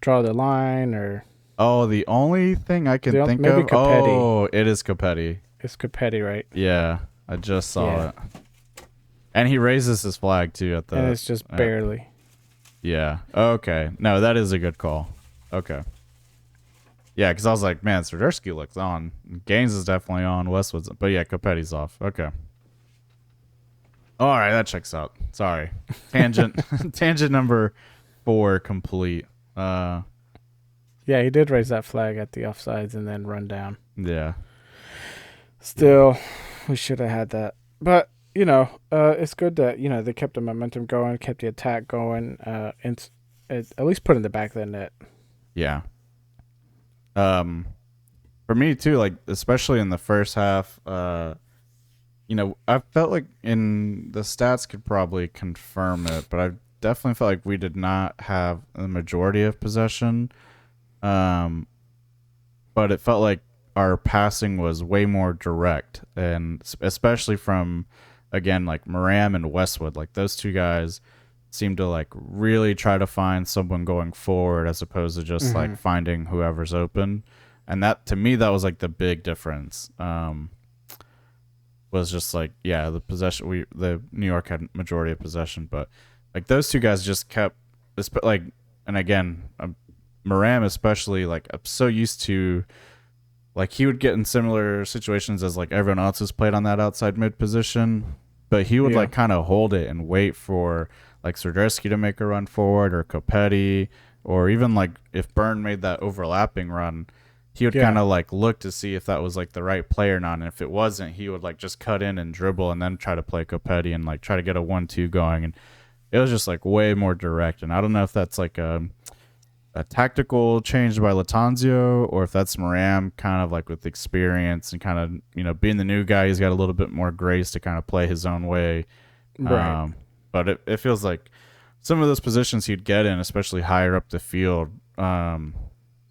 Speaker 5: draw the line or.
Speaker 4: Oh, the only thing I can think of.
Speaker 5: Copetti.
Speaker 4: Oh, it is Copetti.
Speaker 5: It's Copetti, right?
Speaker 4: Yeah, I just saw it. And he raises his flag too at the.
Speaker 5: And it's just barely.
Speaker 4: Yeah. Okay. No, that is a good call. Okay. Yeah, because I was like, man, Swiderski looks on. Gaines is definitely on. Westwood's, but yeah, Copetti's off. Okay. All right, that checks out. Sorry. Tangent number 4 complete.
Speaker 5: Yeah, he did raise that flag at the offsides and then run down.
Speaker 4: Yeah.
Speaker 5: Still, we should have had that. But, it's good that, they kept the momentum going, kept the attack going, and at least put in the back of the net.
Speaker 4: Yeah. For me too, like especially in the first half, I felt like in the stats could probably confirm it, but I definitely felt like we did not have the majority of possession. But it felt like our passing was way more direct, and especially from, again, like Moram and Westwood, like those two guys seem to like really try to find someone going forward as opposed to just like finding whoever's open. And that, to me, that was like the big difference. Was just like, the possession, the New York had majority of possession, but like those two guys just kept like, and again, Moram especially, like I'm so used to, like he would get in similar situations as like everyone else who's played on that outside mid position, but he would like kind of hold it and wait for like Swiderski to make a run forward, or Copetti, or even like if Byrne made that overlapping run, he would kind of like look to see if that was like the right play or not. And if it wasn't, he would like just cut in and dribble and then try to play Copetti and like try to get a 1-2 going. And it was just like way more direct. And I don't know if that's like a tactical change by Latanzio, or if that's Moram kind of like with experience and kind of, being the new guy, he's got a little bit more grace to kind of play his own way.
Speaker 5: Right.
Speaker 4: But it feels like some of those positions he'd get in, especially higher up the field, a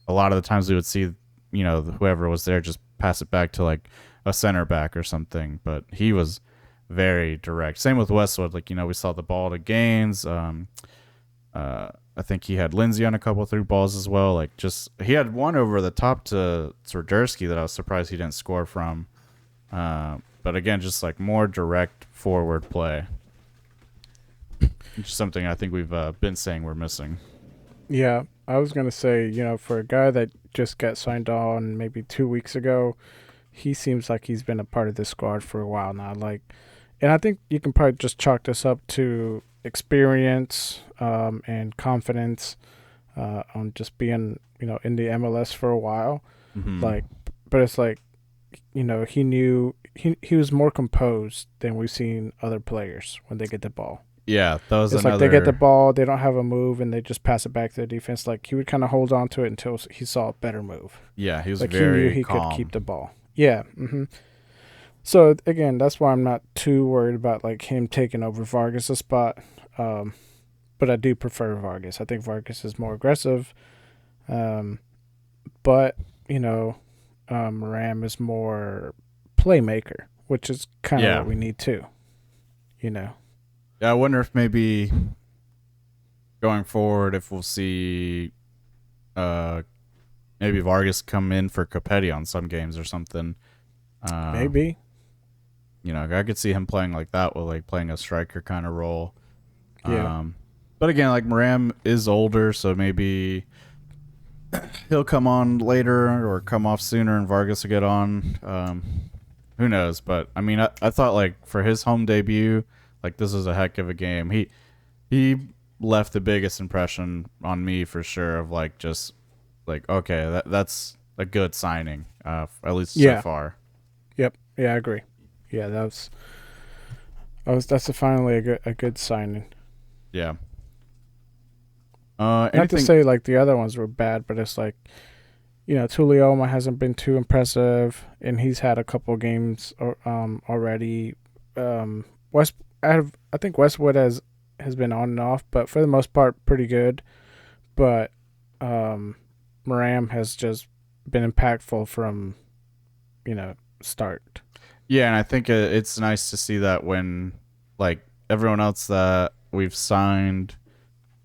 Speaker 4: lot of the times we would see, whoever was there just pass it back to like a center back or something. But he was very direct. Same with Westwood. Like, we saw the ball to Gaines. I think he had Lindsay on a couple through balls as well. Like, just he had one over the top to Swiderski that I was surprised he didn't score from. But again, just like more direct forward play. Which is something I think we've been saying we're missing.
Speaker 5: Yeah, I was gonna say, for a guy that just got signed on maybe 2 weeks ago, he seems like he's been a part of this squad for a while now. Like, and I think you can probably just chalk this up to experience and confidence on just being, in the MLS for a while.
Speaker 4: Mm-hmm.
Speaker 5: Like, but it's like, he knew he was more composed than we've seen other players when they get the ball.
Speaker 4: Yeah, that was
Speaker 5: It's
Speaker 4: another.
Speaker 5: like they get the ball, they don't have a move, and they just pass it back to the defense. Like, he would kind of hold on to it until he saw a better move.
Speaker 4: Yeah, he was
Speaker 5: Like,
Speaker 4: very
Speaker 5: he knew he
Speaker 4: calm.
Speaker 5: could keep the ball. Yeah. Mm-hmm. So, again, that's why I'm not too worried about, like, him taking over Vargas' spot. But I do prefer Vargas. I think Vargas is more aggressive. But, Ram is more playmaker, which is kind of what we need too.
Speaker 4: Yeah, I wonder if maybe going forward, if we'll see maybe Vargas come in for Capetti on some games or something.
Speaker 5: Maybe.
Speaker 4: I could see him playing like that, with like playing a striker kind of role.
Speaker 5: Yeah.
Speaker 4: But again, like Moram is older, so maybe he'll come on later or come off sooner and Vargas will get on. Who knows? But I mean, I thought like for his home debut, like this was a heck of a game. He left the biggest impression on me for sure of like just like, okay, that's a good signing, at least so far.
Speaker 5: Yep. Yeah, I agree. Yeah, that's finally a good signing.
Speaker 4: Yeah.
Speaker 5: Not to say like the other ones were bad, but it's like, Tulioma hasn't been too impressive, and he's had a couple games already. I think Westwood has been on and off, but for the most part, pretty good. But Moram has just been impactful from, start.
Speaker 4: Yeah, and I think it's nice to see that when like everyone else that we've signed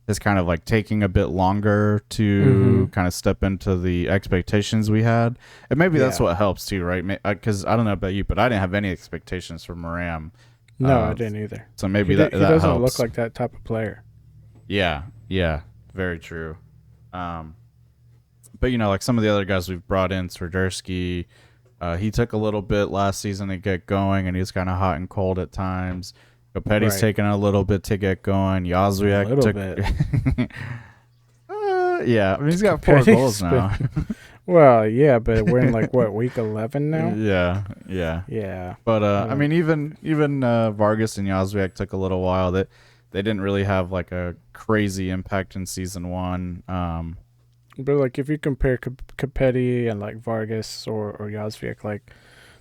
Speaker 4: is kind of like taking a bit longer to kind of step into the expectations we had. And maybe that's what helps too, right? Because I don't know about you, but I didn't have any expectations for Moram.
Speaker 5: No, I didn't either.
Speaker 4: So maybe
Speaker 5: he
Speaker 4: that
Speaker 5: doesn't
Speaker 4: helps.
Speaker 5: look like that type of player.
Speaker 4: Yeah, very true. But like some of the other guys we've brought in, Swiderski, he took a little bit last season to get going, and he was kind of hot and cold at times. Kopetti's taking a little bit to get going. Jozwiak took a bit. Yeah, I mean he's got 4 goals now.
Speaker 5: Well, yeah, but we're in like what, week 11 now?
Speaker 4: Yeah. But I mean, even Vargas and Jozwiak took a little while. That they didn't really have like a crazy impact in season 1.
Speaker 5: But like if you compare Capetti and like Vargas or Jozwiak, like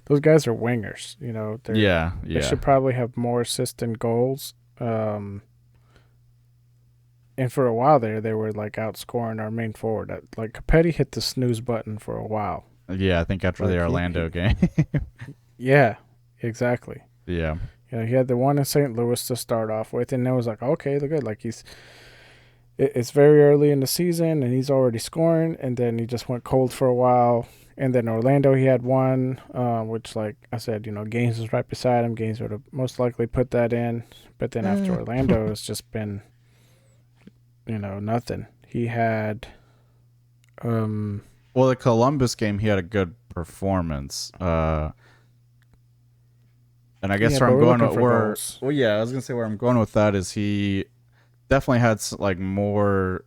Speaker 5: those guys are wingers. They should probably have more assists and goals. And for a while there, they were like outscoring our main forward. Like Capetti hit the snooze button for a while.
Speaker 4: Yeah, I think after the Orlando game.
Speaker 5: Yeah, exactly.
Speaker 4: Yeah.
Speaker 5: He had the one in St. Louis to start off with, and it was like, okay, look good. Like it's very early in the season, and he's already scoring, and then he just went cold for a while. And then Orlando, he had one, which, like I said, Gaines was right beside him. Gaines would have most likely put that in. But then after Orlando, it's just been, nothing. He had...
Speaker 4: well, the Columbus game, he had a good performance. And I guess where I'm going with... I was going to say where I'm going with that is he definitely had, like, more...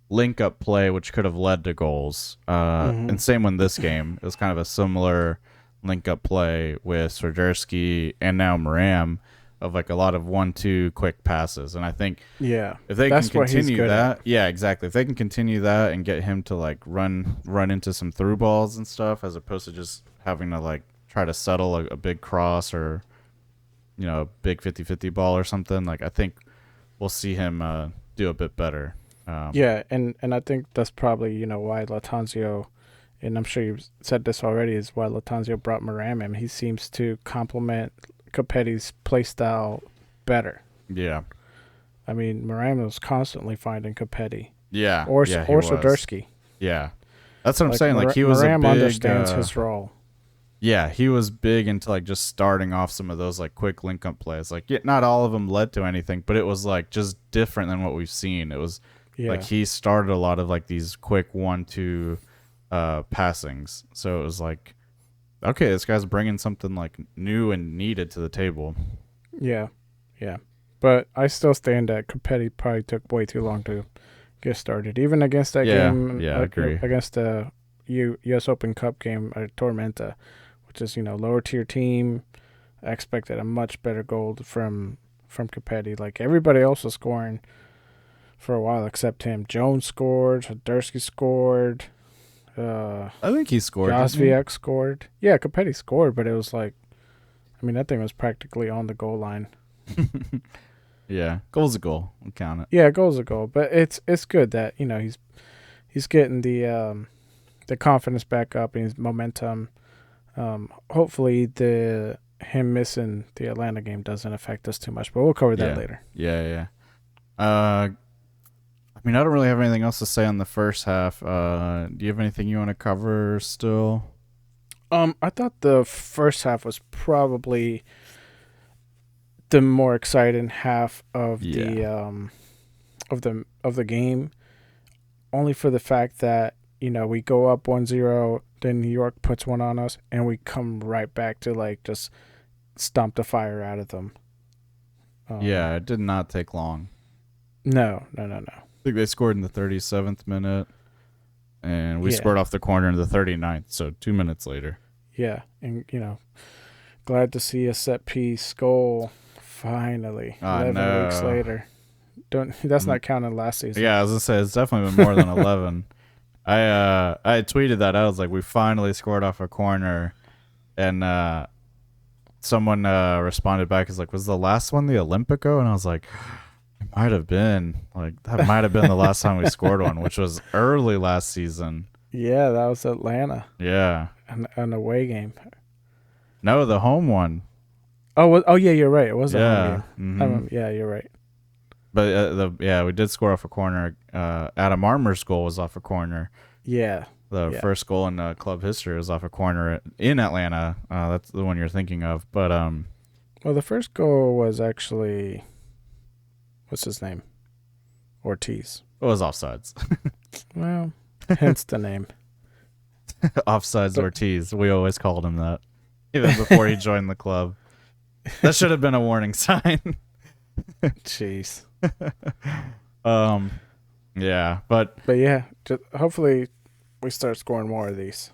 Speaker 4: link up play which could have led to goals, and same in this game. It was kind of a similar link up play with Swiderski and now Moram. of like a lot of 1-2 quick passes, and I think
Speaker 5: Yeah,
Speaker 4: if they
Speaker 5: that's
Speaker 4: can
Speaker 5: what he's
Speaker 4: continue
Speaker 5: good
Speaker 4: that,
Speaker 5: at.
Speaker 4: yeah, exactly. If they can continue that and get him to like run into some through balls and stuff, as opposed to just having to like try to settle a big cross or a big 50-50 ball or something, like I think we'll see him do a bit better.
Speaker 5: Yeah, and I think that's probably why Latanzio, and I'm sure you've said this already, is why Latanzio brought Moram in. He seems to complement Capetti's play style better.
Speaker 4: Yeah.
Speaker 5: I mean, Moram was constantly finding Capetti.
Speaker 4: Yeah.
Speaker 5: Or
Speaker 4: yeah, he was.
Speaker 5: Soderski.
Speaker 4: Yeah. That's what I'm saying. Like he was
Speaker 5: Moram
Speaker 4: a big,
Speaker 5: understands his role.
Speaker 4: Yeah, he was big into like just starting off some of those like quick link up plays. Like not all of them led to anything, but it was like just different than what we've seen. It was like he started a lot of like these quick 1-2 passings. So it was like, okay, this guy's bringing something like new and needed to the table.
Speaker 5: Yeah, yeah. But I still stand that Capetti probably took way too long to get started. Even against that game,
Speaker 4: I agree.
Speaker 5: Against the U.S. Open Cup game at Tormenta, which is lower tier team. I expected a much better goal from Capetti. Like everybody else was scoring for a while except him. Jones scored, Soderski scored.
Speaker 4: I think he scored.
Speaker 5: Josviak scored. Yeah, Capetti scored, but it was like, I mean, that thing was practically on the goal line.
Speaker 4: Yeah, goal's a goal. We'll count it.
Speaker 5: Yeah, goal's a goal, but it's good that he's getting the confidence back up and his momentum. Hopefully him missing the Atlanta game doesn't affect us too much, but we'll cover that later.
Speaker 4: Yeah. I mean, I don't really have anything else to say on the first half. Do you have anything you want to cover still?
Speaker 5: I thought the first half was probably the more exciting half of the game, only for the fact that we go up 1-0, then New York puts one on us, and we come right back to like just stomp the fire out of them.
Speaker 4: Yeah, it did not take long.
Speaker 5: No.
Speaker 4: I think they scored in the 37th minute, and we scored off the corner in the 39th, so 2 minutes later.
Speaker 5: Yeah, and glad to see a set piece goal finally. 11 weeks later. That's not counting last season.
Speaker 4: Yeah, I was gonna say it's definitely been more than 11. I tweeted that. I was like, we finally scored off a corner, and someone responded back, is like, was the last one the Olympico? And I was like, it might have been. Like, that might have been the last time we scored one, which was early last season.
Speaker 5: Yeah, that was Atlanta.
Speaker 4: Yeah.
Speaker 5: An away game.
Speaker 4: No, the home one.
Speaker 5: Oh yeah, you're right. It was a home game.
Speaker 4: Mm-hmm.
Speaker 5: Yeah, you're right.
Speaker 4: But we did score off a corner. Adam Armour's goal was off a corner.
Speaker 5: Yeah.
Speaker 4: The first goal in club history was off a corner in Atlanta. That's the one you're thinking of. But
Speaker 5: well, the first goal was actually, what's his name? Ortiz.
Speaker 4: It was offsides.
Speaker 5: Well, hence the name.
Speaker 4: Offsides Ortiz. We always called him that, even before he joined the club. That should have been a warning sign.
Speaker 5: Jeez.
Speaker 4: Yeah, but
Speaker 5: yeah, hopefully we start scoring more of these.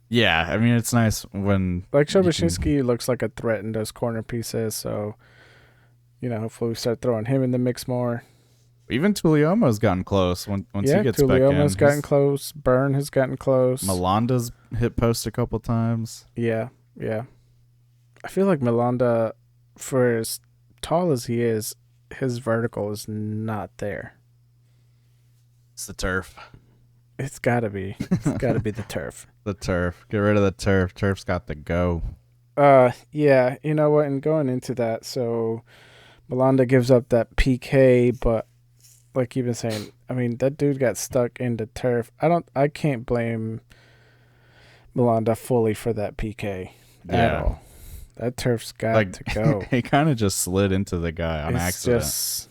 Speaker 4: Yeah, I mean, it's nice when
Speaker 5: like Shabashinsky looks like a threat in those corner pieces, so hopefully we start throwing him in the mix more.
Speaker 4: Even Tullioma's gotten close once he gets back in.
Speaker 5: Tullioma's gotten close. Byrne has gotten close.
Speaker 4: Melanda's hit post a couple times.
Speaker 5: Yeah. I feel like Melanda, for as tall as he is, his vertical is not there.
Speaker 4: It's the turf.
Speaker 5: It's gotta be. It's gotta be the turf.
Speaker 4: The turf. Get rid of the turf. Turf's got to go.
Speaker 5: Yeah. You know what? And going into that, so Melanda gives up that PK, but like you've been saying, I mean, that dude got stuck in the turf. I can't blame Melanda fully for that PK at all. That turf's got to go.
Speaker 4: He kind of just slid into the guy on accident. It's
Speaker 5: just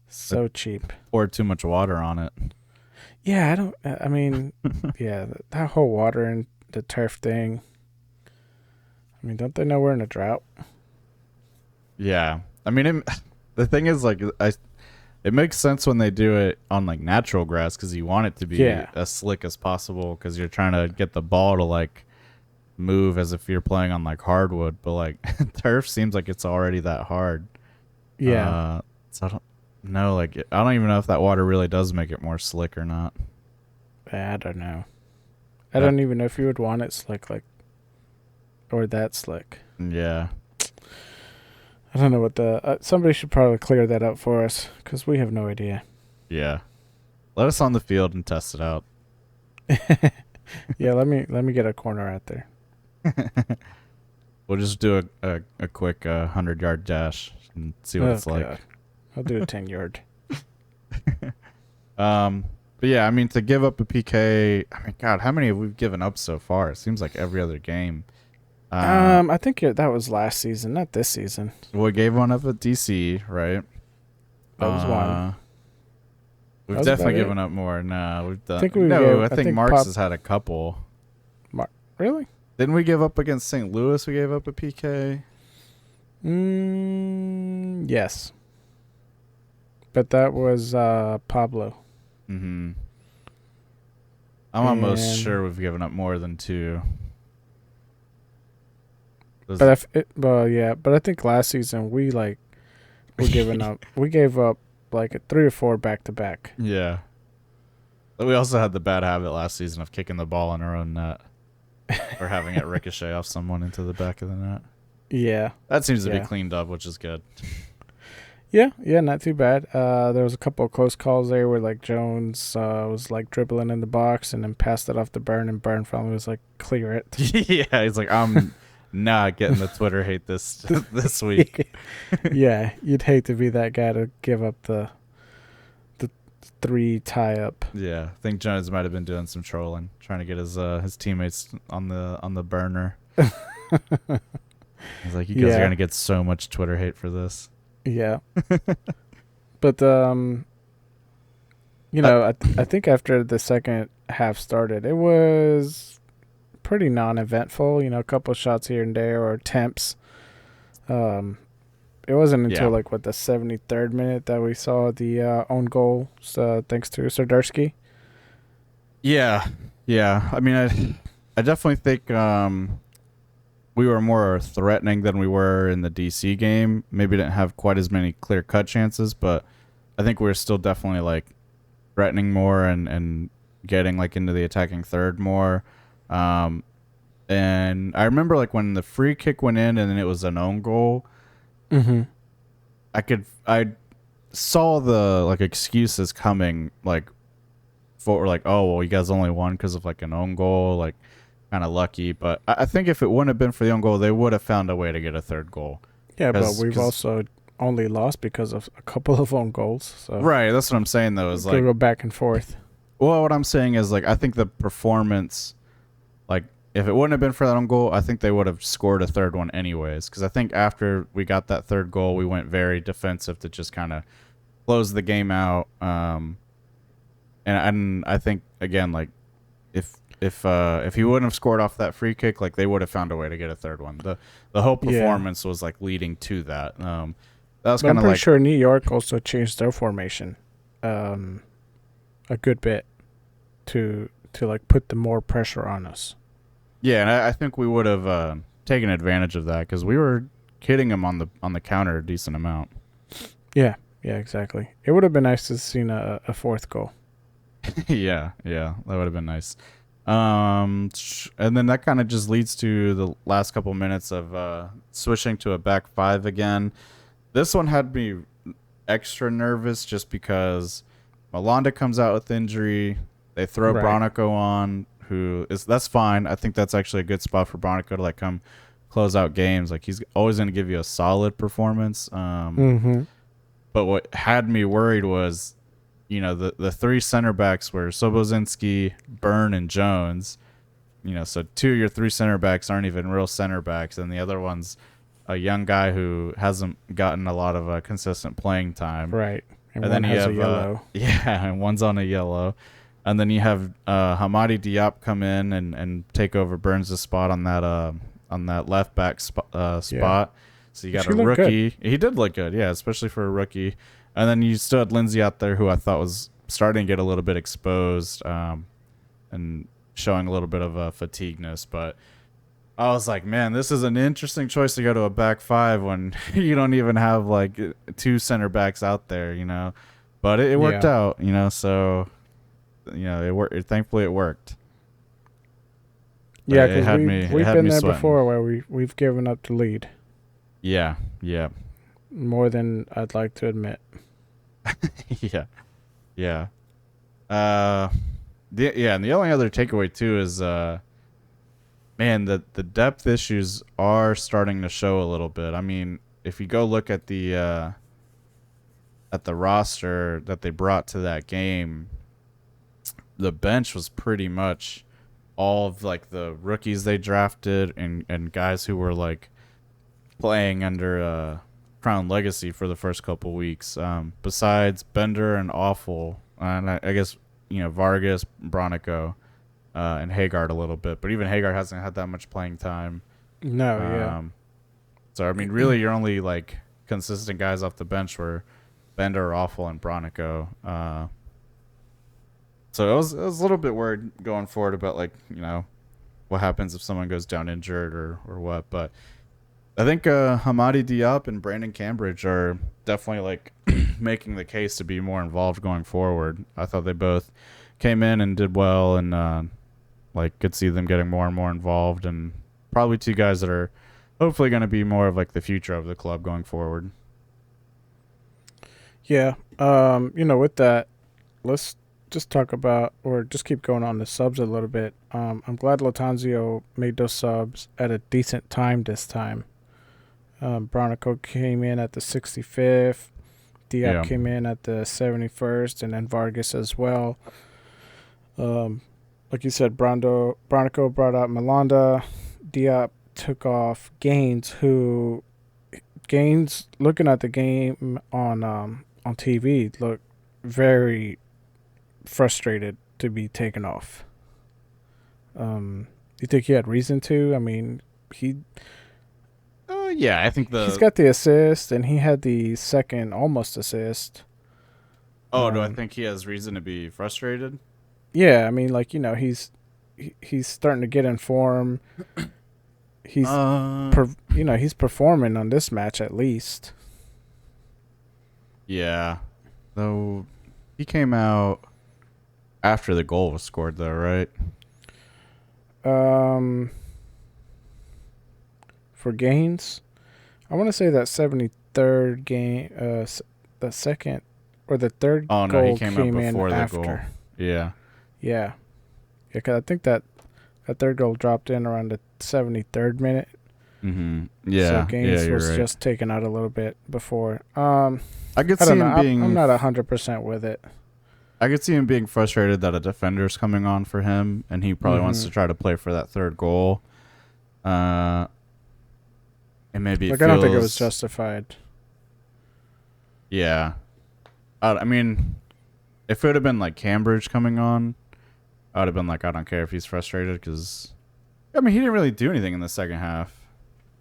Speaker 5: so cheap.
Speaker 4: Poured too much water on it.
Speaker 5: Yeah, I mean, yeah, that whole water and the turf thing. I mean, don't they know we're in a drought?
Speaker 4: Yeah. I mean, the thing is, like, it makes sense when they do it on, like, natural grass because you want it to be as slick as possible because you're trying to get the ball to, like, move as if you're playing on like hardwood, but like turf seems like it's already that hard.
Speaker 5: Yeah.
Speaker 4: So I don't know. Like I don't even know if that water really does make it more slick or not.
Speaker 5: I don't know. I don't even know if you would want it slick, or that slick.
Speaker 4: Yeah.
Speaker 5: I don't know what the. Somebody should probably clear that up for us because we have no idea.
Speaker 4: Yeah. Let us on the field and test it out.
Speaker 5: Yeah, let me get a corner out there.
Speaker 4: We'll just do a quick 100-yard dash and see what it's like.
Speaker 5: God. I'll do a 10-yard.
Speaker 4: But yeah, I mean, to give up a PK, I mean, God, how many have we given up so far? It seems like every other game.
Speaker 5: I think that was last season, not this season.
Speaker 4: We gave one up at DC, right?
Speaker 5: That was one.
Speaker 4: We've
Speaker 5: That was
Speaker 4: definitely
Speaker 5: about
Speaker 4: given up more. No, we've done.
Speaker 5: I
Speaker 4: I think
Speaker 5: think
Speaker 4: Marks
Speaker 5: Pop-
Speaker 4: has had a couple.
Speaker 5: Really?
Speaker 4: Didn't we give up against St. Louis? We gave up a PK.
Speaker 5: Yes. But that was Pablo.
Speaker 4: Mm-hmm. I'm almost
Speaker 5: And-
Speaker 4: sure we've given up more than 2.
Speaker 5: But but I think last season we giving up. We gave up like 3 or 4 back to back.
Speaker 4: Yeah. But we also had the bad habit last season of kicking the ball in our own net or having it ricochet off someone into the back of the net.
Speaker 5: Yeah.
Speaker 4: That seems to be
Speaker 5: Yeah.
Speaker 4: cleaned up, which is good.
Speaker 5: Yeah, not too bad. There was a couple of close calls there where like Jones was like dribbling in the box and then passed it off to Byrne, and Byrne finally was like, clear it.
Speaker 4: Yeah, he's like, I'm not getting the Twitter hate this week.
Speaker 5: Yeah, you'd hate to be that guy to give up the 3 tie up.
Speaker 4: Yeah, I think Jones might have been doing some trolling, trying to get his teammates on the burner. He's like, you guys are gonna get so much Twitter hate for this.
Speaker 5: Yeah. But I think after the second half started, it was pretty non-eventful. A couple shots here and there or attempts. It wasn't until the 73rd minute that we saw the own goal, thanks to Serdarsky.
Speaker 4: Yeah. I mean, I definitely think we were more threatening than we were in the DC game. Maybe didn't have quite as many clear-cut chances, but I think we were still definitely threatening more and getting into the attacking third more. And I remember when the free kick went in and then it was an own goal.
Speaker 5: Mm-hmm.
Speaker 4: I saw the excuses coming for oh well, you guys only won because of an own goal, kind of lucky. But I think if it wouldn't have been for the own goal, they would have found a way to get a third goal.
Speaker 5: Yeah, but we've also only lost because of a couple of own goals. So
Speaker 4: right, that's what I'm saying though. Is
Speaker 5: go back and forth.
Speaker 4: Well, what I'm saying is I think the performance, if it wouldn't have been for that own goal, I think they would have scored a third one anyways. Because I think after we got that third goal, we went very defensive to just kind of close the game out. And I think again, if he wouldn't have scored off that free kick, they would have found a way to get a third one. The whole performance was leading to that. That was kind of
Speaker 5: I'm pretty sure New York also changed their formation, a good bit, to put the more pressure on us.
Speaker 4: Yeah, and I think we would have taken advantage of that because we were hitting him on the counter a decent amount.
Speaker 5: Yeah, exactly. It would have been nice to have seen a fourth goal.
Speaker 4: yeah, that would have been nice. And then that kind of just leads to the last couple minutes of switching to a back 5 again. This one had me extra nervous just because Malanda comes out with injury. They throw Bronico on. That's fine. I think that's actually a good spot for Bronico to come close out games. He's always going to give you a solid performance. But what had me worried was, the 3 center backs were Sobozinski, Byrne, and Jones. So 2 of your 3 center backs aren't even real center backs, and the other one's a young guy who hasn't gotten a lot of consistent playing time.
Speaker 5: Right, and
Speaker 4: then
Speaker 5: one has a yellow.
Speaker 4: And one's on a yellow. And then you have Hamadi Diop come in and take over Burns' spot on that left back spot. So you got a rookie. He did look good, yeah, especially for a rookie. And then you still had Lindsay out there, who I thought was starting to get a little bit exposed and showing a little bit of fatigueness. But I was like, man, this is an interesting choice to go to a back five when you don't even have like two center backs out there, But it worked out, So it worked. Thankfully, it worked. But
Speaker 5: Yeah,
Speaker 4: it
Speaker 5: because
Speaker 4: had
Speaker 5: we've been there
Speaker 4: sweating.
Speaker 5: before where we've given up the lead.
Speaker 4: Yeah.
Speaker 5: More than I'd like to admit.
Speaker 4: Yeah. And the only other takeaway too is man, the depth issues are starting to show a little bit. I mean, if you go look at the roster that they brought to that game, the bench was pretty much all of like the rookies they drafted and guys who were like playing under Crown Legacy for the first couple weeks. Besides Bender and Awful, and I guess Vargas, Bronico, and Haggard a little bit, but even Haggard hasn't had that much playing time.
Speaker 5: No, yeah.
Speaker 4: So I mean, really, your only like consistent guys off the bench were Bender, Awful, and Bronico. So it was a little bit worried going forward about like what happens if someone goes down injured or what. But I think Hamadi Diop and Brandon Cambridge are definitely like making the case to be more involved going forward. I thought they both came in and did well, and like could see them getting more and more involved, and probably two guys that are hopefully going to be more of like the future of the club going forward.
Speaker 5: Yeah. With that, let's just talk about, or just keep going on the subs a little bit. I'm glad Latanzio made those subs at a decent time this time. Bronico came in at the 65th. Diop came in at the 71st, and then Vargas as well. Like you said, Bronico brought out Malanda. Diop took off Gaines, looking at the game on TV, looked very frustrated to be taken off. You think he had reason to? I mean,
Speaker 4: yeah, I think
Speaker 5: he's got the assist, and he had the second almost assist.
Speaker 4: Oh, do I think he has reason to be frustrated?
Speaker 5: Yeah, I mean, like he's starting to get in form. He's he's performing on this match at least.
Speaker 4: Yeah, though he came out after the goal was scored, though, right?
Speaker 5: For Gaines, I want to say that 73rd game, the second or the third
Speaker 4: goal he came out before
Speaker 5: in
Speaker 4: the
Speaker 5: after.
Speaker 4: goal. Yeah,
Speaker 5: because I think that third goal dropped in around the 73rd minute.
Speaker 4: Mm-hmm. Yeah,
Speaker 5: so Gaines was
Speaker 4: right.
Speaker 5: just taken out a little bit before.
Speaker 4: I could see him being.
Speaker 5: I'm not 100% with it.
Speaker 4: I could see him being frustrated that a defender's coming on for him, and he probably wants to try to play for that third goal. And maybe
Speaker 5: I don't think it was justified.
Speaker 4: Yeah, I mean, if it would have been like Cambridge coming on, I would have been like, I don't care if he's frustrated, because I mean, he didn't really do anything in the second half.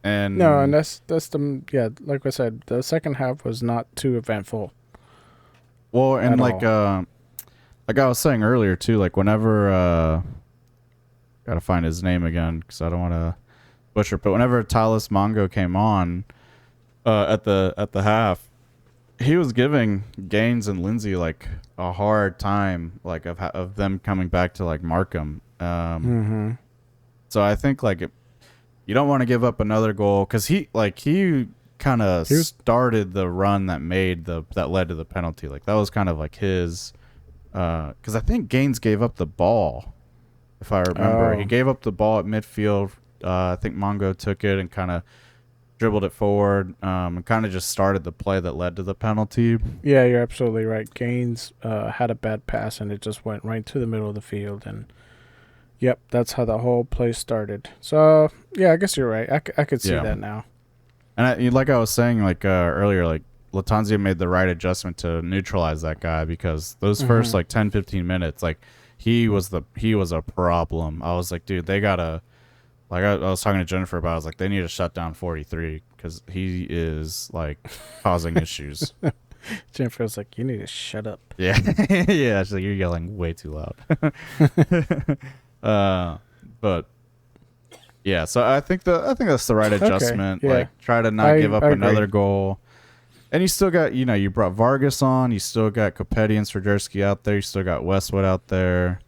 Speaker 4: And
Speaker 5: no, and that's like I said, the second half was not too eventful.
Speaker 4: Well, and like I was saying earlier too, like whenever gotta find his name again because I don't want to butcher, but whenever Talis Mongo came on at the half, he was giving Gaines and Lindsay like a hard time, like of them coming back to like Markham. So I think like you don't want to give up another goal, because he kind of started the run that led to the penalty. Like that was kind of like his, because I think Gaines gave up the ball, if I remember. He gave up the ball at midfield. I think Mongo took it and kind of dribbled it forward, and kind of just started the play that led to the penalty.
Speaker 5: Yeah, you're absolutely right. Gaines had a bad pass, and it just went right to the middle of the field, and yep, that's how the whole play started. So yeah, I guess you're right. I could see that now.
Speaker 4: And like I was saying earlier, like Latanzio made the right adjustment to neutralize that guy, because those first like 10-15 minutes, like he was a problem. I was like, dude, they gotta, like I was talking to Jennifer about it, I was like, they need to shut down 43, because he is like causing issues.
Speaker 5: Jennifer was like, you need to shut up.
Speaker 4: Yeah. Yeah, she's like, you're yelling way too loud. But Yeah, so I think that's the right adjustment.
Speaker 5: yeah.
Speaker 4: Like, try to not give up
Speaker 5: I
Speaker 4: another
Speaker 5: agree.
Speaker 4: goal. And you still got, you brought Vargas on. You still got Kopetti and Swiderski out there. You still got Westwood out there.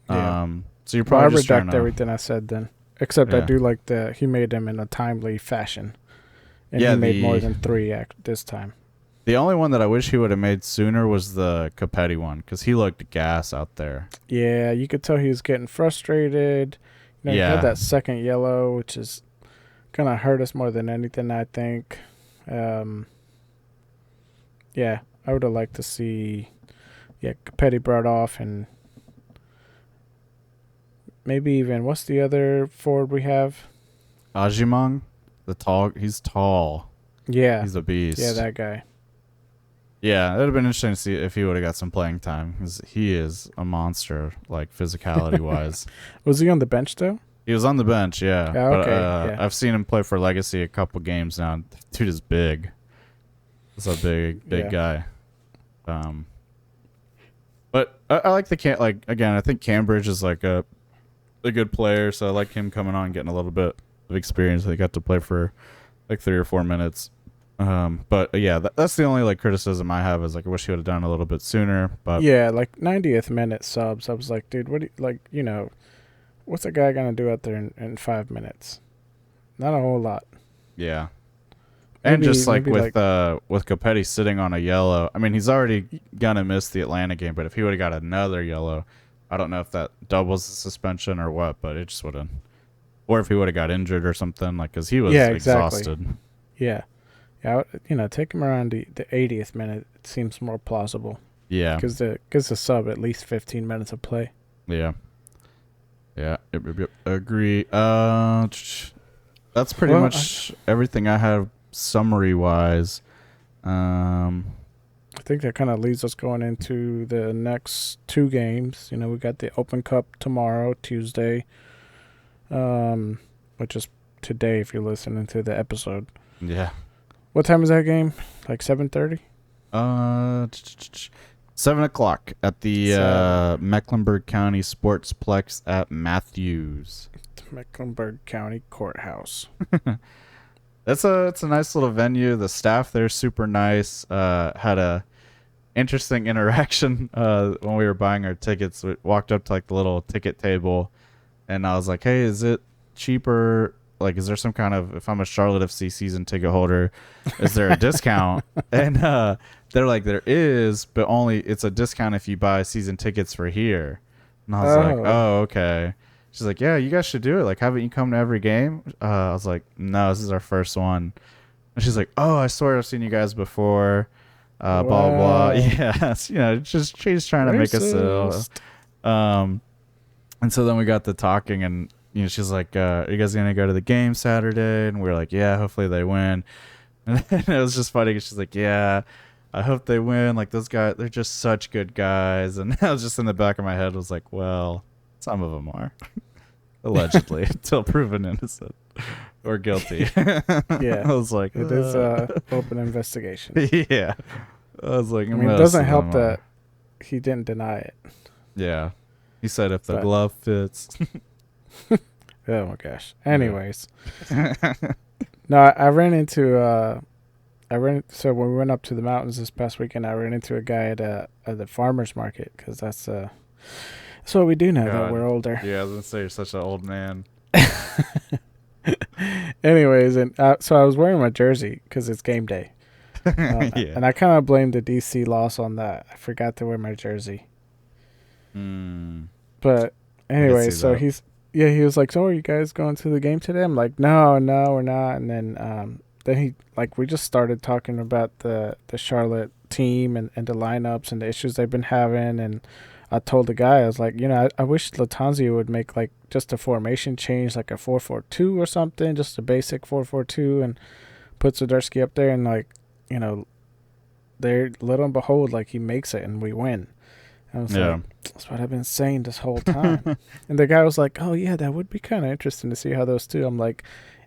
Speaker 5: Yeah.
Speaker 4: So you're
Speaker 5: Well, I
Speaker 4: probably just trying
Speaker 5: reject
Speaker 4: to.
Speaker 5: everything I said then, except I
Speaker 4: Yeah.
Speaker 5: do like he made them in a timely fashion, and
Speaker 4: Yeah,
Speaker 5: he made more than 3 this time.
Speaker 4: The only one that I wish he would have made sooner was the Kopetti one, because he looked gas out there.
Speaker 5: Yeah, you could tell he was getting frustrated. He
Speaker 4: Yeah.
Speaker 5: had that second yellow, which is gonna hurt us more than anything, I think. Yeah, I would have liked to see, Capetti brought off, and maybe even what's the other forward we have?
Speaker 4: Ajimang, he's tall.
Speaker 5: Yeah,
Speaker 4: He's a beast.
Speaker 5: yeah, that guy.
Speaker 4: Yeah, it would have been interesting to see if he would have got some playing time, because he is a monster, like physicality-wise.
Speaker 5: Was he on the bench though?
Speaker 4: He was on the bench, yeah.
Speaker 5: Yeah,
Speaker 4: But
Speaker 5: okay, yeah.
Speaker 4: I've seen him play for Legacy a couple games now. Dude is big. He's a big
Speaker 5: Yeah.
Speaker 4: guy. But I like again, I think Cambridge is like a good player, so I like him coming on, getting a little bit of experience. They got to play for like 3 or 4 minutes. But yeah, that's the only like criticism I have, is like I wish he would have done a little bit sooner. But
Speaker 5: Yeah, like 90th minute subs. I was like, dude, what do what's a guy gonna do out there in 5 minutes? Not a whole lot.
Speaker 4: yeah. And
Speaker 5: Maybe-
Speaker 4: just like
Speaker 5: maybe,
Speaker 4: with Kopetti sitting on a yellow, I mean, he's already gonna miss the Atlanta game, but if he would have got another yellow, I don't know if that doubles the suspension or what, but it just wouldn't. Or if he would have got injured or something, like, because he was
Speaker 5: exactly.
Speaker 4: exhausted.
Speaker 5: Yeah, take him around the 80th minute. It seems more plausible.
Speaker 4: Yeah.
Speaker 5: Gives the sub at least 15 minutes of play.
Speaker 4: Yeah. Yeah. Yep. Agree. That's pretty much everything I have summary wise.
Speaker 5: I think that kind of leaves us going into the next 2 games. We got the Open Cup tomorrow, Tuesday, which is today if you're listening to the episode.
Speaker 4: Yeah.
Speaker 5: What time is that game? Like 7:30?
Speaker 4: 7 o'clock at the Mecklenburg County Sportsplex at Matthews.
Speaker 5: Mecklenburg County Courthouse.
Speaker 4: It's a nice little venue. The staff there's super nice. Had a interesting interaction when we were buying our tickets. We walked up to like the little ticket table, and I was like, "Hey, is it cheaper? Like, is there some kind of, if I'm a Charlotte FC season ticket holder, is there a discount?" And they're like, "There is, but it's a discount if you buy season tickets for here." And I was like, "Oh, okay." She's like, "Yeah, you guys should do it. Like, haven't you come to every game?" I was like, "No, this is our first one." And she's like, "Oh, I swear I've seen you guys before." Blah blah blah. Yeah, she's trying to make us ill. And so then we got to talking, and she's like, "Are you guys gonna go to the game Saturday?" And we were like, "Yeah, hopefully they win." And it was just funny because she's like, "Yeah, I hope they win. Like, those guys, they're just such good guys." And I was just in the back of my head was like, "Well, some of them are." Allegedly, until proven innocent or guilty.
Speaker 5: Yeah.
Speaker 4: I was like,
Speaker 5: It is open investigation.
Speaker 4: yeah. I was like,
Speaker 5: I mean, it doesn't help that he didn't deny it.
Speaker 4: Yeah. He said if the
Speaker 5: But-
Speaker 4: glove fits.
Speaker 5: Oh my gosh. Anyways. No, I ran into so when we went up to the mountains this past weekend, I ran into a guy at the farmer's market, because that's what we do now that
Speaker 4: God.
Speaker 5: we're older.
Speaker 4: Yeah, I was going to say you're such an old man.
Speaker 5: Anyways, and so I was wearing my jersey because it's game day.
Speaker 4: Yeah.
Speaker 5: And I kind of blamed the DC loss on that. I forgot to wear my jersey. But anyway,
Speaker 4: see
Speaker 5: so
Speaker 4: that.
Speaker 5: he was like, "So are you guys going to the game today?" I'm like, No, we're not." And then he, like, we just started talking about the Charlotte team and the lineups and the issues they've been having. And I told the guy, I was like, I wish Latanzio would make like just a formation change, like a 4-4-2 or something, just a basic 4-4-2, and put Swiderski up there, and like, there, little and behold, like, he makes it and we win. I was like, that's what I've been saying this whole time. And the guy was like, "Oh yeah, that would be kind of interesting to see how those two." I'm like,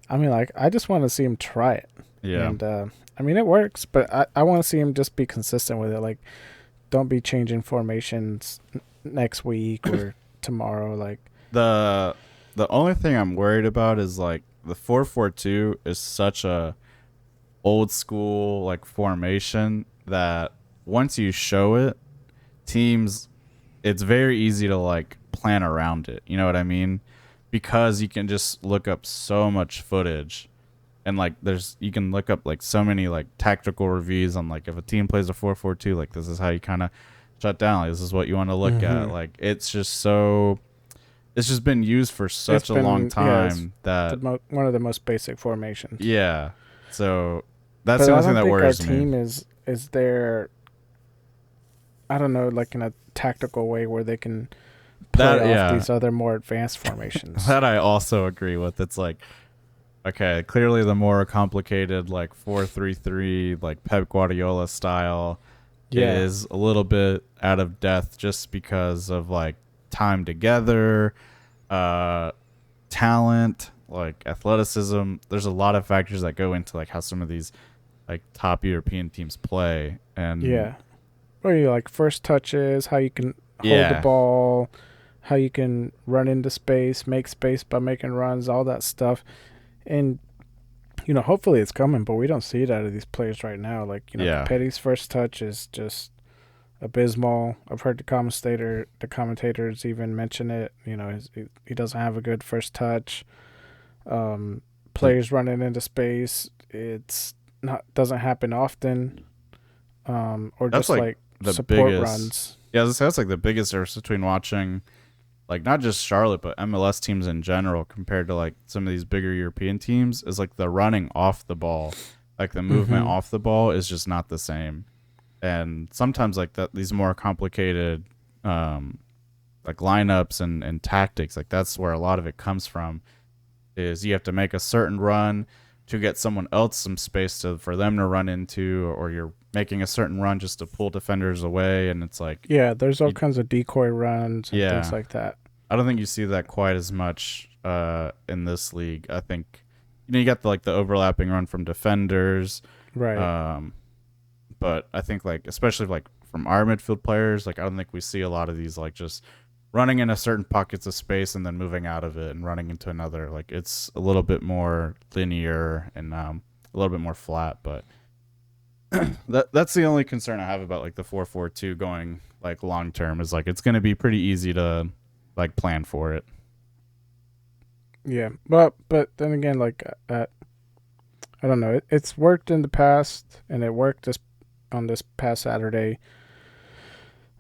Speaker 5: I just want to see him try it.
Speaker 4: Yeah.
Speaker 5: And it works, but I want to see him just be consistent with it. Like, don't be changing formations next week or tomorrow. Like,
Speaker 4: The only thing I'm worried about is like the 4-4-2 is such a old school like formation that once you show it, teams, it's very easy to like plan around it. You know what I mean? Because you can just look up so much footage, and like you can look up like so many like tactical reviews on like if a team plays a 4-4-2, like this is how you kind of shut down. Like, this is what you want to look at. Like it's just been used for such a long time that
Speaker 5: one of the most basic formations.
Speaker 4: Yeah, so that's the only thing that worries me.
Speaker 5: I don't think our team is there. I don't know, like in a tactical way where they can play off these other more advanced formations.
Speaker 4: That I also agree with. It's like, okay, clearly the more complicated like 4-3-3, like Pep Guardiola style, is a little bit out of depth just because of like time together, talent, like athleticism. There's a lot of factors that go into like how some of these like top European teams play, and
Speaker 5: or you like first touches, how you can hold the ball, how you can run into space, make space by making runs, all that stuff. And you know, hopefully it's coming, but we don't see it out of these players right now. Like, you know, Petty's first touch is just abysmal. I've heard the commentators even mention it. You know, he doesn't have a good first touch. Players running into space, doesn't happen often. Or
Speaker 4: that's
Speaker 5: just like
Speaker 4: the
Speaker 5: support
Speaker 4: biggest
Speaker 5: runs.
Speaker 4: Yeah, that's like the biggest difference between watching like not just Charlotte but MLS teams in general compared to like some of these bigger European teams is like the running off the ball, like the movement off the ball is just not the same. And sometimes like these more complicated like lineups and tactics, like that's where a lot of it comes from, is you have to make a certain run to get someone else some space for them to run into, or you're making a certain run just to pull defenders away, and it's like
Speaker 5: there's all kinds of decoy runs and things like that.
Speaker 4: I don't think you see that quite as much in this league. I think you got the overlapping run from defenders,
Speaker 5: right?
Speaker 4: But I think like especially like from our midfield players, like I don't think we see a lot of these like just running into certain pockets of space and then moving out of it and running into another. Like it's a little bit more linear and a little bit more flat, but that's the only concern I have about like the 4-4-2 going like long term, is like it's going to be pretty easy to like plan for it.
Speaker 5: Yeah, but then again, like I don't know, it's worked in the past and it worked on this past Saturday.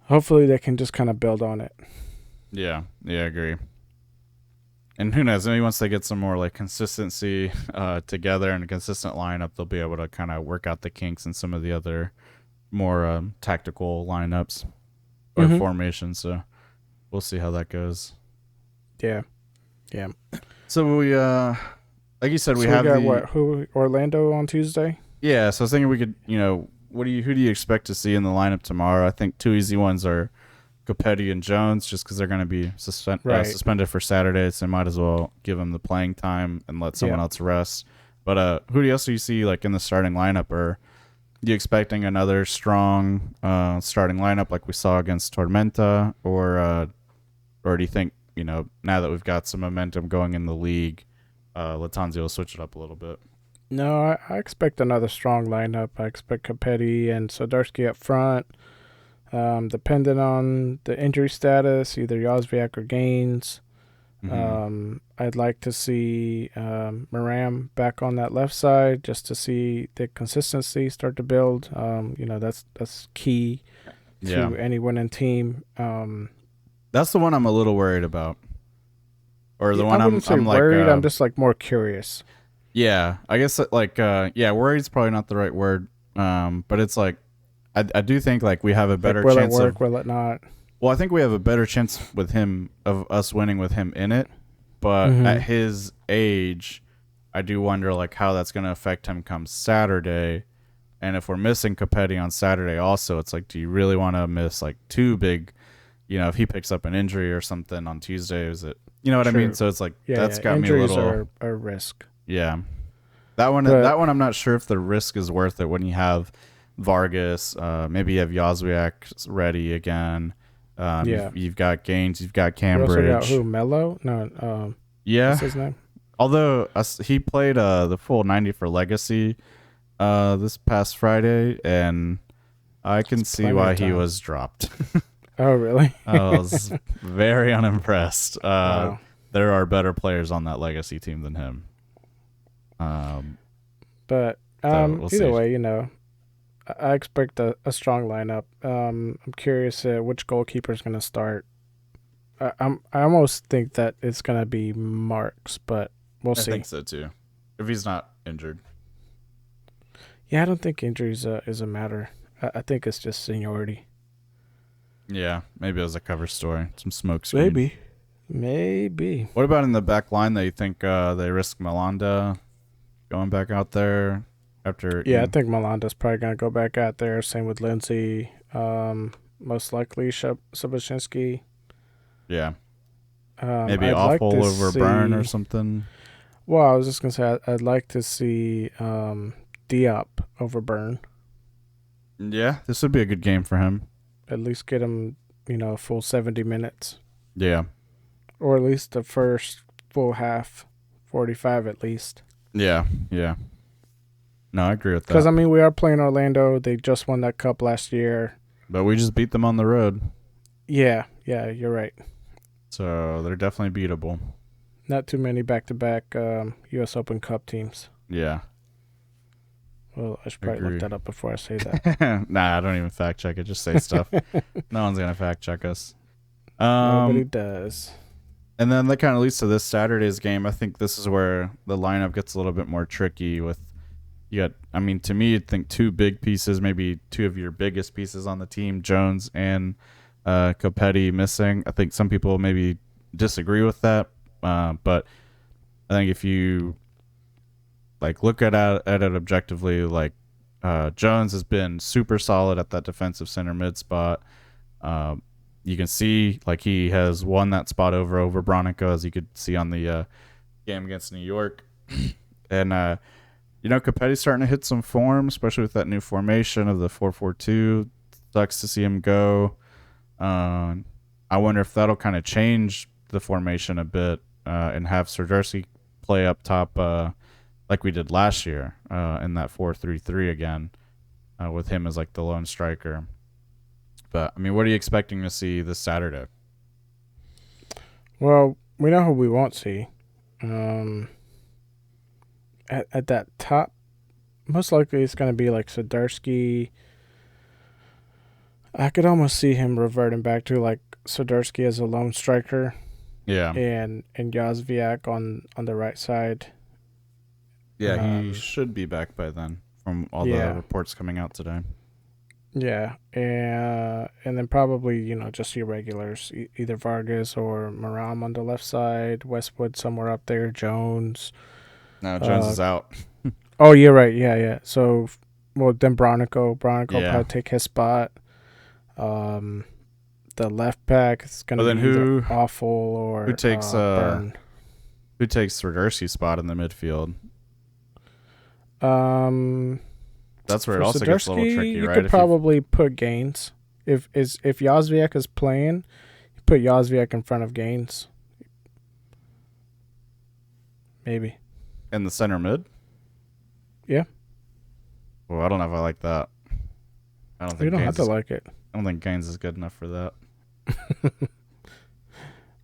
Speaker 5: Hopefully they can just kind of build on it.
Speaker 4: Yeah, I agree. And who knows, maybe once they get some more like consistency together and a consistent lineup, they'll be able to kind of work out the kinks in some of the other more tactical lineups or formations. So we'll see how that goes.
Speaker 5: Yeah.
Speaker 4: So we, like you said, we have
Speaker 5: Orlando on Tuesday?
Speaker 4: Yeah, so I was thinking we could, who do you expect to see in the lineup tomorrow? I think two easy ones are Copetti and Jones, just because they're going to be suspended for Saturday, so they might as well give them the playing time and let someone else rest. But who else do you see like in the starting lineup? Or are you expecting another strong starting lineup like we saw against Tormenta, or do you think now that we've got some momentum going in the league, Lattanzio will switch it up a little bit?
Speaker 5: No, I expect another strong lineup. I expect Copetti and Sodarski up front. Depending on the injury status, either Jozwiak or Gaines. I'd like to see Maram back on that left side just to see the consistency start to build. That's key to any winning team.
Speaker 4: That's the one I'm a little worried about. Or the one
Speaker 5: I wouldn't say
Speaker 4: I'm
Speaker 5: worried.
Speaker 4: like,
Speaker 5: I'm just like more curious.
Speaker 4: Yeah, I guess like worried is probably not the right word. But it's like I do think like we have a better chance.
Speaker 5: Will it work? Will it not?
Speaker 4: Well, I think we have a better chance with him of us winning with him in it. But at his age, I do wonder like how that's going to affect him come Saturday. And if we're missing Copetti on Saturday also, it's like, do you really want to miss like two big, if he picks up an injury or something on Tuesday, is it, what I mean? So it's like, that's got me a little.
Speaker 5: Injuries are a risk.
Speaker 4: Yeah. That one I'm not sure if the risk is worth it when you have Vargas, maybe you have Jozwiak ready again. You've got Gaines, you've got Cambridge.
Speaker 5: We also got who? Mello? No,
Speaker 4: Yeah.
Speaker 5: What's his name?
Speaker 4: Although he played the full 90 for Legacy this past Friday, and I can see
Speaker 5: plenty
Speaker 4: why
Speaker 5: of
Speaker 4: he
Speaker 5: time.
Speaker 4: was dropped.
Speaker 5: Oh, really?
Speaker 4: I was very unimpressed.
Speaker 5: Wow.
Speaker 4: There are better players on that Legacy team than him.
Speaker 5: But
Speaker 4: So we'll
Speaker 5: either
Speaker 4: see.
Speaker 5: way, I expect a strong lineup. I'm curious which goalkeeper is going to start. I almost think that it's going to be Marks, but we'll
Speaker 4: I
Speaker 5: see.
Speaker 4: think so too, if he's not injured.
Speaker 5: Yeah, I don't think injuries is a matter. I think it's just seniority.
Speaker 4: Yeah, maybe it was a cover story, some smoke screen.
Speaker 5: Maybe.
Speaker 4: What about in the back line? That you think they risk Malanda going back out there after?
Speaker 5: Yeah, I think Melanda's probably going to go back out there. Same with Lindsay. Most likely Soboshinsky.
Speaker 4: Yeah. Maybe
Speaker 5: I'd like
Speaker 4: awful
Speaker 5: to
Speaker 4: over Burn or
Speaker 5: see-
Speaker 4: something.
Speaker 5: Well, I was just going to say I'd like to see Diop over Burn.
Speaker 4: Yeah, this would be a good game for him.
Speaker 5: At least get him, a full 70 minutes.
Speaker 4: Yeah.
Speaker 5: Or at least the first full half, 45 at least.
Speaker 4: Yeah. No, I agree with
Speaker 5: Because,
Speaker 4: that.
Speaker 5: we are playing Orlando. They just won that cup last year.
Speaker 4: But we just beat them on the road.
Speaker 5: Yeah, you're right.
Speaker 4: So they're definitely beatable.
Speaker 5: Not too many back-to-back U.S. Open Cup teams.
Speaker 4: Yeah.
Speaker 5: Well, I should probably
Speaker 4: Agree.
Speaker 5: look that up before I say that.
Speaker 4: Nah, I don't even fact check it. Just say stuff. No one's going to fact check us.
Speaker 5: Nobody does.
Speaker 4: And then that kind of leads to this Saturday's game. I think this is where the lineup gets a little bit more tricky with to me, you'd think two big pieces, maybe two of your biggest pieces on the team, Jones and Copetti missing. I think some people maybe disagree with that. But I think if you look at it objectively, Jones has been super solid at that defensive center mid spot. You can see he has won that spot over Bronico, as you could see on the game against New York. And Capetti's starting to hit some form, especially with that new formation of the 4-4-2. Sucks to see him go. I wonder if that'll kind of change the formation a bit and have Swiderski play up top like we did last year in that 4-3-3 again with him as the lone striker. But, what are you expecting to see this Saturday?
Speaker 5: Well, we know who we won't see. At that top, most likely it's going to be Swiderski. I could almost see him reverting back to Swiderski as a lone striker.
Speaker 4: Yeah.
Speaker 5: And Yazviak on the right side.
Speaker 4: Yeah, he should be back by then from all the reports coming out today.
Speaker 5: Yeah, and then probably, just your regulars, either Vargas or Maram on the left side, Westwood somewhere up there, Jones.
Speaker 4: No, Jones is out.
Speaker 5: Oh, you're right. Yeah. So, then Bronico probably take his spot. The left back is going to be either Awful or
Speaker 4: who takes
Speaker 5: Burn.
Speaker 4: Who takes Swiderski's spot in the midfield? That's where it also gets a little tricky,
Speaker 5: you
Speaker 4: right?
Speaker 5: Could probably put Gaines. If Yazviak is playing, you put Yazviak in front of Gaines. Maybe.
Speaker 4: In the center mid?
Speaker 5: Yeah.
Speaker 4: Well, I don't know if I like that. I don't think
Speaker 5: You don't
Speaker 4: Gaines
Speaker 5: have to like it.
Speaker 4: I don't think Gaines is good enough for that.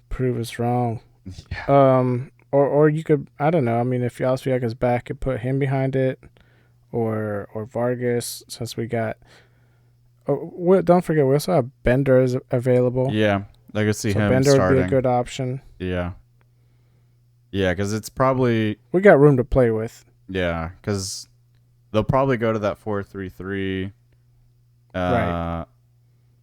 Speaker 5: Prove us wrong.
Speaker 4: Yeah.
Speaker 5: Or you could, I don't know. If Yazviak is back, you put him behind it. Or Vargas, since we got. Don't forget, we also have Bender is available.
Speaker 4: Yeah, I could see him
Speaker 5: Bender
Speaker 4: starting.
Speaker 5: would be a good option.
Speaker 4: Yeah, because it's probably
Speaker 5: we got room to play with.
Speaker 4: Yeah, because they'll probably go to that 4-3-3.
Speaker 5: Right.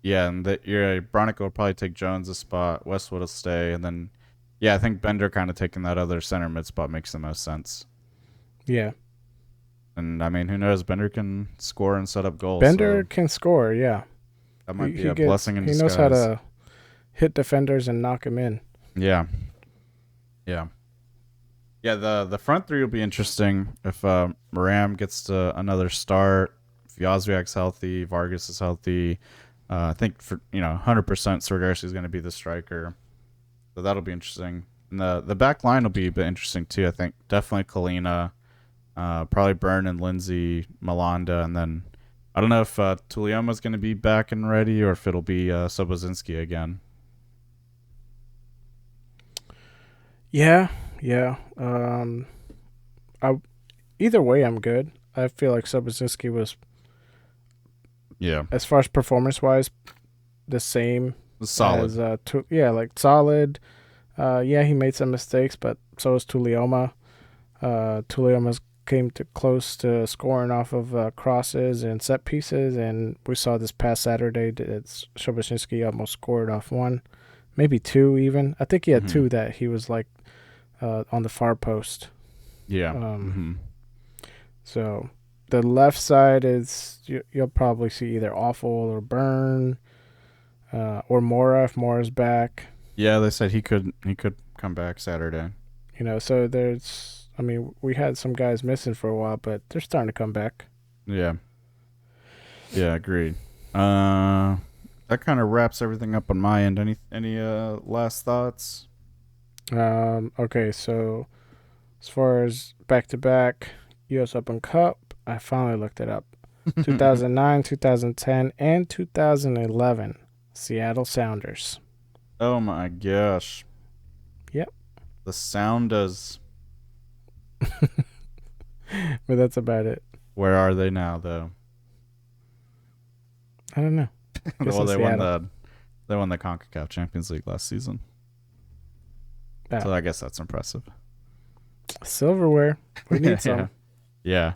Speaker 4: Yeah, and Bronico will probably take Jones' spot. Westwood will stay, and then I think Bender kind of taking that other center mid spot makes the most sense.
Speaker 5: Yeah.
Speaker 4: And, who knows? Bender can score and set up goals.
Speaker 5: Bender can score, yeah.
Speaker 4: That might be a blessing in disguise.
Speaker 5: He knows how to hit defenders and knock them in.
Speaker 4: Yeah. Yeah, the front three will be interesting if Maram gets to another start, if Yazviak's healthy, Vargas is healthy. I think for 100% Swiderski is going to be the striker. So that'll be interesting. And And the back line will be a bit interesting too. I think definitely Kalina, probably Byrne and Lindsay, Malanda, and then I don't know if Tulioma's going to be back and ready or if it'll be Sobozinski again.
Speaker 5: Yeah. Either way, I'm good. I feel like Sobozinski was, as far as performance-wise, the same.
Speaker 4: Solid.
Speaker 5: As, solid. He made some mistakes, but so was Tulioma. Tulioma's came to close to scoring off of crosses and set pieces, and we saw this past Saturday that Sobozinski almost scored off one, maybe two even. I think he had two that he was like on the far post.
Speaker 4: Yeah.
Speaker 5: So the left side is you'll probably see either Awful or Byrne or Mora if Mora's back.
Speaker 4: Yeah, they said he could come back Saturday.
Speaker 5: So we had some guys missing for a while, but they're starting to come back.
Speaker 4: Yeah, agreed. That kind of wraps everything up on my end. Any last thoughts?
Speaker 5: Okay, so as far as back-to-back U.S. Open Cup, I finally looked it up. 2009, 2010, and 2011, Seattle Sounders.
Speaker 4: Oh my gosh.
Speaker 5: Yep.
Speaker 4: The Sounders.
Speaker 5: But that's about it.
Speaker 4: Where are they now, though?
Speaker 5: I don't know.
Speaker 4: Well, they won the CONCACAF Champions League last season.
Speaker 5: Oh.
Speaker 4: So I guess that's impressive.
Speaker 5: Silverware. We need some.
Speaker 4: Yeah.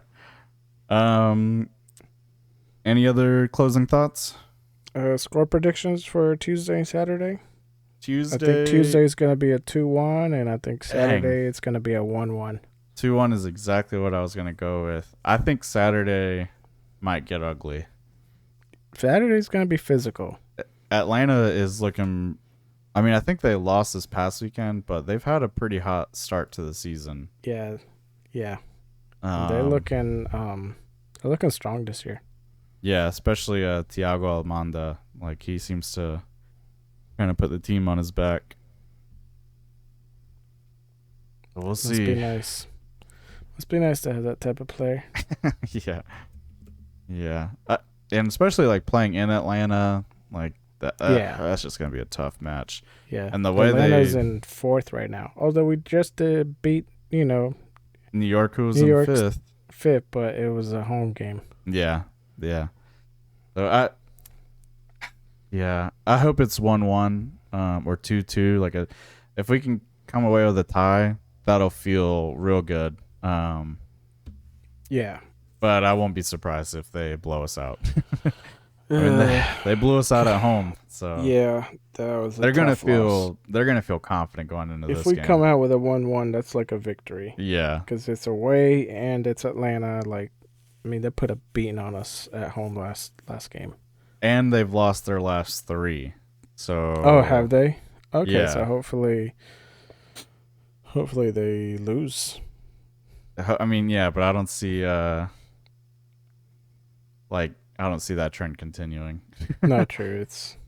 Speaker 4: Any other closing thoughts?
Speaker 5: Score predictions for Tuesday and Saturday?
Speaker 4: Tuesday.
Speaker 5: I think Tuesday's going to be a 2-1, and I think Saturday it's going to be a 1-1.
Speaker 4: 2-1 is exactly what I was going to go with. I think Saturday might get ugly.
Speaker 5: Saturday's going to be physical.
Speaker 4: Atlanta is looking... I mean, I think they lost this past weekend, but they've had a pretty hot start to the season.
Speaker 5: Yeah. They're looking strong this year.
Speaker 4: Yeah, especially Thiago Almada. Like, he seems to kind of put the team on his back. We'll see.
Speaker 5: Must be nice. Must be nice to have that type of player.
Speaker 4: Yeah. And especially, like, playing in Atlanta, like, that's just going to be a tough match.
Speaker 5: Yeah.
Speaker 4: And the way
Speaker 5: Atlanta's in fourth right now. Although we just beat, New
Speaker 4: York, who was in fifth.
Speaker 5: Fifth, but it was a home game.
Speaker 4: Yeah. So I hope it's 1-1 or 2-2. Like if we can come away with a tie, that'll feel real good.
Speaker 5: Yeah.
Speaker 4: But I won't be surprised if they blow us out. I mean, they blew us out at home, so
Speaker 5: yeah, that was.
Speaker 4: They're gonna feel confident going into this game.
Speaker 5: If we come out with a 1-1, that's like a victory.
Speaker 4: Yeah,
Speaker 5: because it's away and it's Atlanta. Like, I mean, they put a beating on us at home last game,
Speaker 4: and they've lost their last 3. So
Speaker 5: have they? Okay,
Speaker 4: yeah.
Speaker 5: So hopefully they lose.
Speaker 4: I mean, yeah, but I don't see I don't see that trend continuing.
Speaker 5: Not true.
Speaker 4: It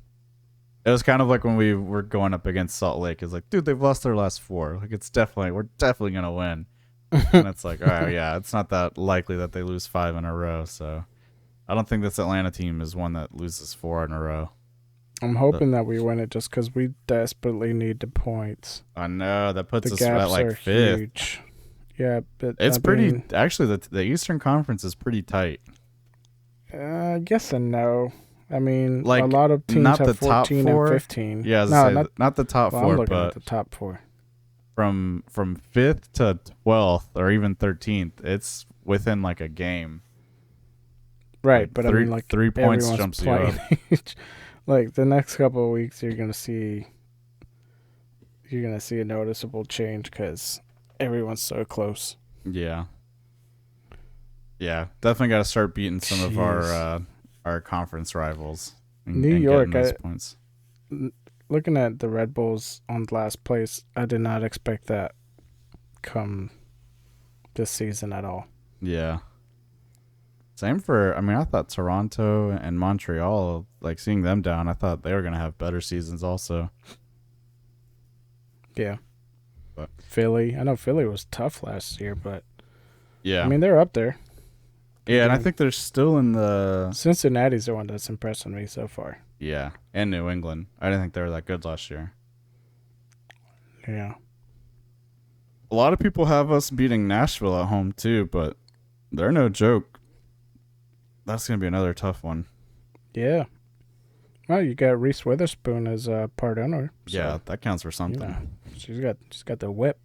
Speaker 4: was kind of like when we were going up against Salt Lake. It's like, dude, they've lost their last 4. Like, we're definitely gonna win. And it's like, all right, yeah, it's not that likely that they lose 5 in a row. So I don't think this Atlanta team is one that loses 4 in a row.
Speaker 5: I'm hoping that we win it just because we desperately need the points.
Speaker 4: I know that puts
Speaker 5: the
Speaker 4: us
Speaker 5: gaps
Speaker 4: at like
Speaker 5: are
Speaker 4: 5th.
Speaker 5: Huge. Yeah, but
Speaker 4: it's pretty. Actually, the Eastern Conference is pretty tight.
Speaker 5: Yes and no. I mean,
Speaker 4: like,
Speaker 5: a lot of teams
Speaker 4: not
Speaker 5: have
Speaker 4: the
Speaker 5: 14
Speaker 4: top 4.
Speaker 5: and 15.
Speaker 4: Yeah, not the top 4,
Speaker 5: I'm looking
Speaker 4: but
Speaker 5: at the top 4.
Speaker 4: From 5th to 12th or even 13th, it's within like a game.
Speaker 5: Right,
Speaker 4: like
Speaker 5: but
Speaker 4: 3,
Speaker 5: I mean, like
Speaker 4: 3 points jumps you up.
Speaker 5: Like the next couple of weeks, you're gonna see a noticeable change because everyone's so close.
Speaker 4: Yeah, definitely got to start beating some of our conference rivals.
Speaker 5: New York,
Speaker 4: those points.
Speaker 5: Looking at the Red Bulls on last place, I did not expect that come this season at all.
Speaker 4: Yeah. Same for, I mean, I thought Toronto and Montreal, like seeing them down, I thought they were going to have better seasons also.
Speaker 5: Yeah.
Speaker 4: But
Speaker 5: Philly. I know Philly was tough last year, but
Speaker 4: yeah,
Speaker 5: I mean they're up there.
Speaker 4: yeah, and I think they're still in the
Speaker 5: Cincinnati's the one that's impressing me so far.
Speaker 4: yeah, and New England. I didn't think they were that good last year.
Speaker 5: Yeah.
Speaker 4: A lot of people have us beating Nashville at home too, but they're no joke. That's gonna be another tough one.
Speaker 5: Yeah. Well, you got Reese Witherspoon as a part owner. So,
Speaker 4: Yeah, that counts for something.
Speaker 5: she's got the whip.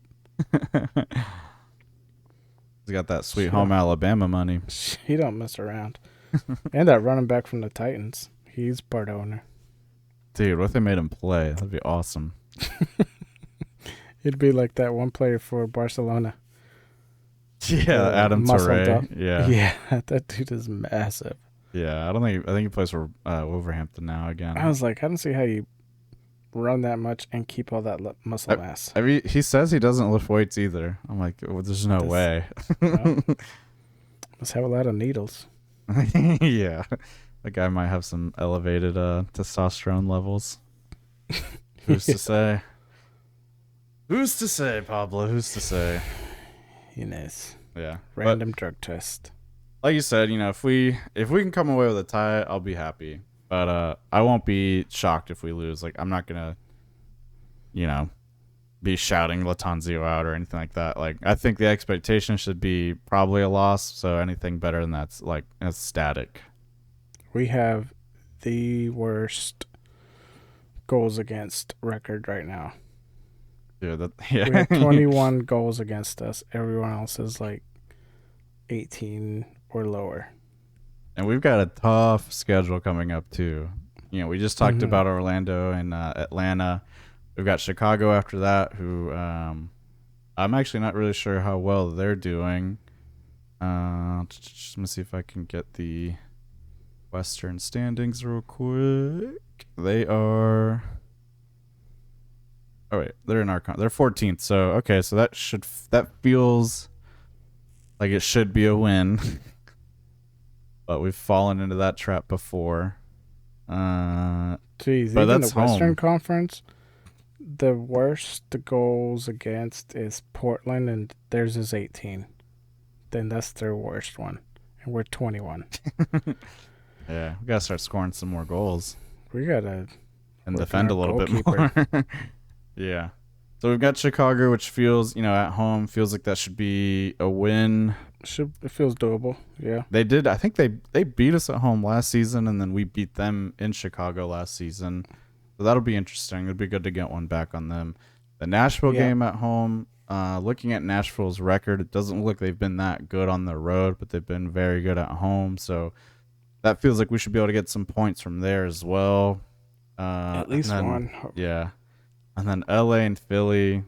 Speaker 4: He's got that sweet home Alabama money.
Speaker 5: She don't mess around. And that running back from the Titans, he's part owner.
Speaker 4: Dude, what if they made him play? That'd be awesome.
Speaker 5: It'd be like that one player for Barcelona.
Speaker 4: Yeah, Adam
Speaker 5: muscled
Speaker 4: Touré.
Speaker 5: up.
Speaker 4: Yeah.
Speaker 5: Yeah, that dude is massive.
Speaker 4: Yeah, I think he plays for Wolverhampton now again.
Speaker 5: I was like, I don't see how you run that much and keep all that muscle mass.
Speaker 4: I mean, he says he doesn't lift weights either. I'm like, well, there's no way.
Speaker 5: Well, must have a lot of needles.
Speaker 4: Yeah, the guy might have some elevated testosterone levels. Who's to say? Who's to say, Pablo? Who's to say?
Speaker 5: He knows.
Speaker 4: Yeah,
Speaker 5: Random drug test.
Speaker 4: Like you said, if we can come away with a tie, I'll be happy. But I won't be shocked if we lose. Like, I'm not gonna, be shouting Latanzio out or anything like that. Like, I think the expectation should be probably a loss. So anything better than that's like static.
Speaker 5: We have the worst goals against record right now.
Speaker 4: Dude,
Speaker 5: We have 21 goals against us. Everyone else is like 18 or lower.
Speaker 4: And we've got a tough schedule coming up too. We just talked about Orlando and Atlanta. We've got Chicago after that, who I'm actually not really sure how well they're doing. Let me see if I can get the Western standings real quick. They are. Oh wait, they're in our they're 14th. So okay, so that feels like it should be a win. But we've fallen into that trap before.
Speaker 5: Jeez,
Speaker 4: but
Speaker 5: even
Speaker 4: that's
Speaker 5: the Western
Speaker 4: home.
Speaker 5: Conference, the worst goals against is Portland, and theirs is 18. Then that's their worst one, and we're 21.
Speaker 4: Yeah, we gotta start scoring some more goals
Speaker 5: We gotta
Speaker 4: and
Speaker 5: work
Speaker 4: defend a
Speaker 5: on our
Speaker 4: little bit
Speaker 5: goalkeeper.
Speaker 4: more. Yeah. So we've got Chicago, which feels, at home, feels like that should be a win.
Speaker 5: It feels doable. Yeah.
Speaker 4: They did. I think they beat us at home last season, and then we beat them in Chicago last season. So that'll be interesting. It'd be good to get one back on them. The Nashville game at home, looking at Nashville's record, it doesn't look like they've been that good on the road, but they've been very good at home. So that feels like we should be able to get some points from there as well.
Speaker 5: At least one.
Speaker 4: Yeah. And then LA and Philly.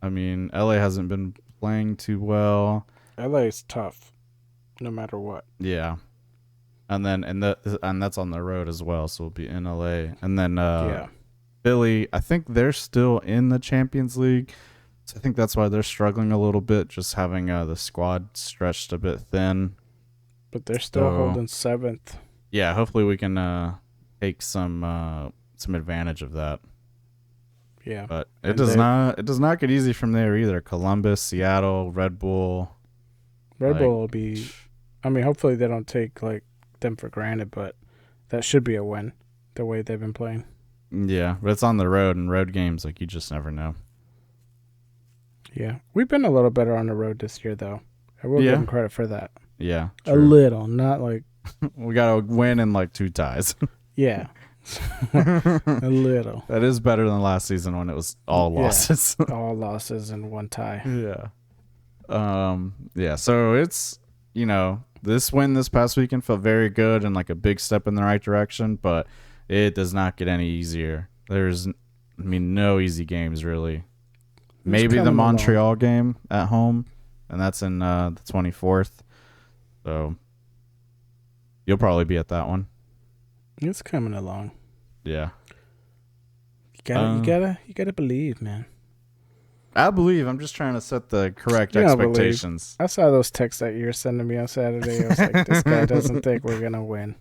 Speaker 4: I mean, LA hasn't been playing too well.
Speaker 5: LA is tough, no matter what.
Speaker 4: Yeah. And then and that's on the road as well, so we'll be in LA. And then Philly, I think they're still in the Champions League. So I think that's why they're struggling a little bit, just having the squad stretched a bit thin.
Speaker 5: But they're still holding 7th.
Speaker 4: Yeah, hopefully we can take some advantage of that.
Speaker 5: Yeah.
Speaker 4: But it does not get easy from there either. Columbus, Seattle, Red Bull.
Speaker 5: Red Bull will be, I mean, hopefully they don't take them for granted, but that should be a win the way they've been playing.
Speaker 4: Yeah, but it's on the road, and road games, you just never know.
Speaker 5: Yeah. We've been a little better on the road this year, though. I will give them credit for that.
Speaker 4: Yeah.
Speaker 5: True. A little, not like.
Speaker 4: We got to win in 2 ties.
Speaker 5: Yeah. A little.
Speaker 4: That is better than last season when it was all losses.
Speaker 5: All losses and 1 tie.
Speaker 4: Yeah. Yeah, so it's, this win this past weekend felt very good and a big step in the right direction, but it does not get any easier. There's, no easy games really. Maybe the Montreal game at home, and that's in the 24th. So you'll probably be at that one.
Speaker 5: It's coming along.
Speaker 4: Yeah.
Speaker 5: You gotta believe, man.
Speaker 4: I believe. I'm just trying to set the correct expectations.
Speaker 5: I saw those texts that you were sending me on Saturday. I was like, this guy doesn't think we're gonna win.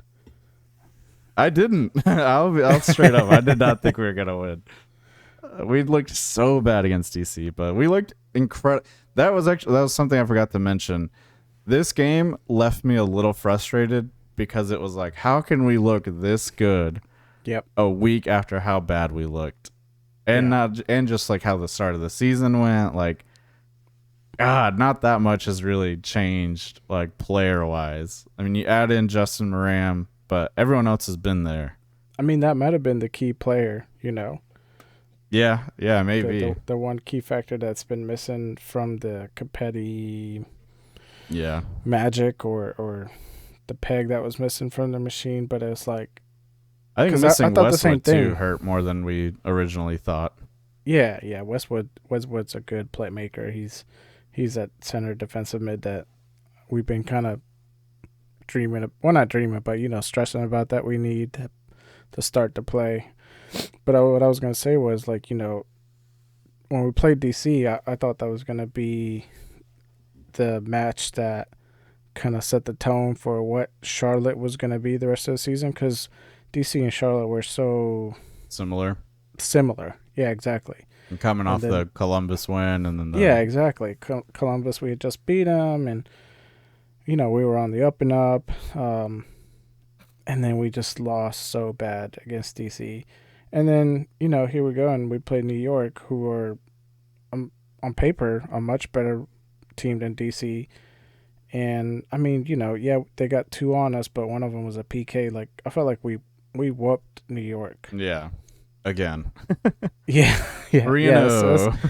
Speaker 4: I didn't. I'll straight up. I did not think we were gonna win. We looked so bad against DC, but we looked incredible. That was something I forgot to mention. This game left me a little frustrated because it was like, how can we look this good
Speaker 5: Yep.
Speaker 4: a week after how bad we looked? And just like how the start of the season went, like, God, not that much has really changed, like, player-wise. I mean, you add in Justin Moran, but everyone else has been there.
Speaker 5: I mean, that might have been the key player, you know.
Speaker 4: Yeah, maybe.
Speaker 5: The one key factor that's been missing from the Capetti magic or the peg that was missing from the machine, but it's like,
Speaker 4: I think
Speaker 5: 'cause
Speaker 4: missing
Speaker 5: I thought the same
Speaker 4: Westwood too
Speaker 5: thing.
Speaker 4: hurt more than we originally thought.
Speaker 5: yeah, Westwood's a good playmaker. He's that center defensive mid that we've been kind of not dreaming, but, you know, stressing about that we need to start to play. But what I was going to say was, like, you know, when we played DC, I thought that was going to be the match that kind of set the tone for what Charlotte was going to be the rest of the season, because DC and Charlotte were so
Speaker 4: Similar.
Speaker 5: Yeah, exactly.
Speaker 4: And coming off
Speaker 5: then-
Speaker 4: the Columbus win, and then
Speaker 5: Yeah, exactly. Columbus, we had just beat them, and, you know, we were on the up and up. And then we just lost so bad against DC. And then, you know, here we go, and we play New York, who are, on paper, a much better team than DC. And, I mean, you know, yeah, they got 2 on us, but one of them was a PK. Like, I felt like we whooped New York.
Speaker 4: Yeah. Again.
Speaker 5: Yeah. Yeah.
Speaker 4: 3-0.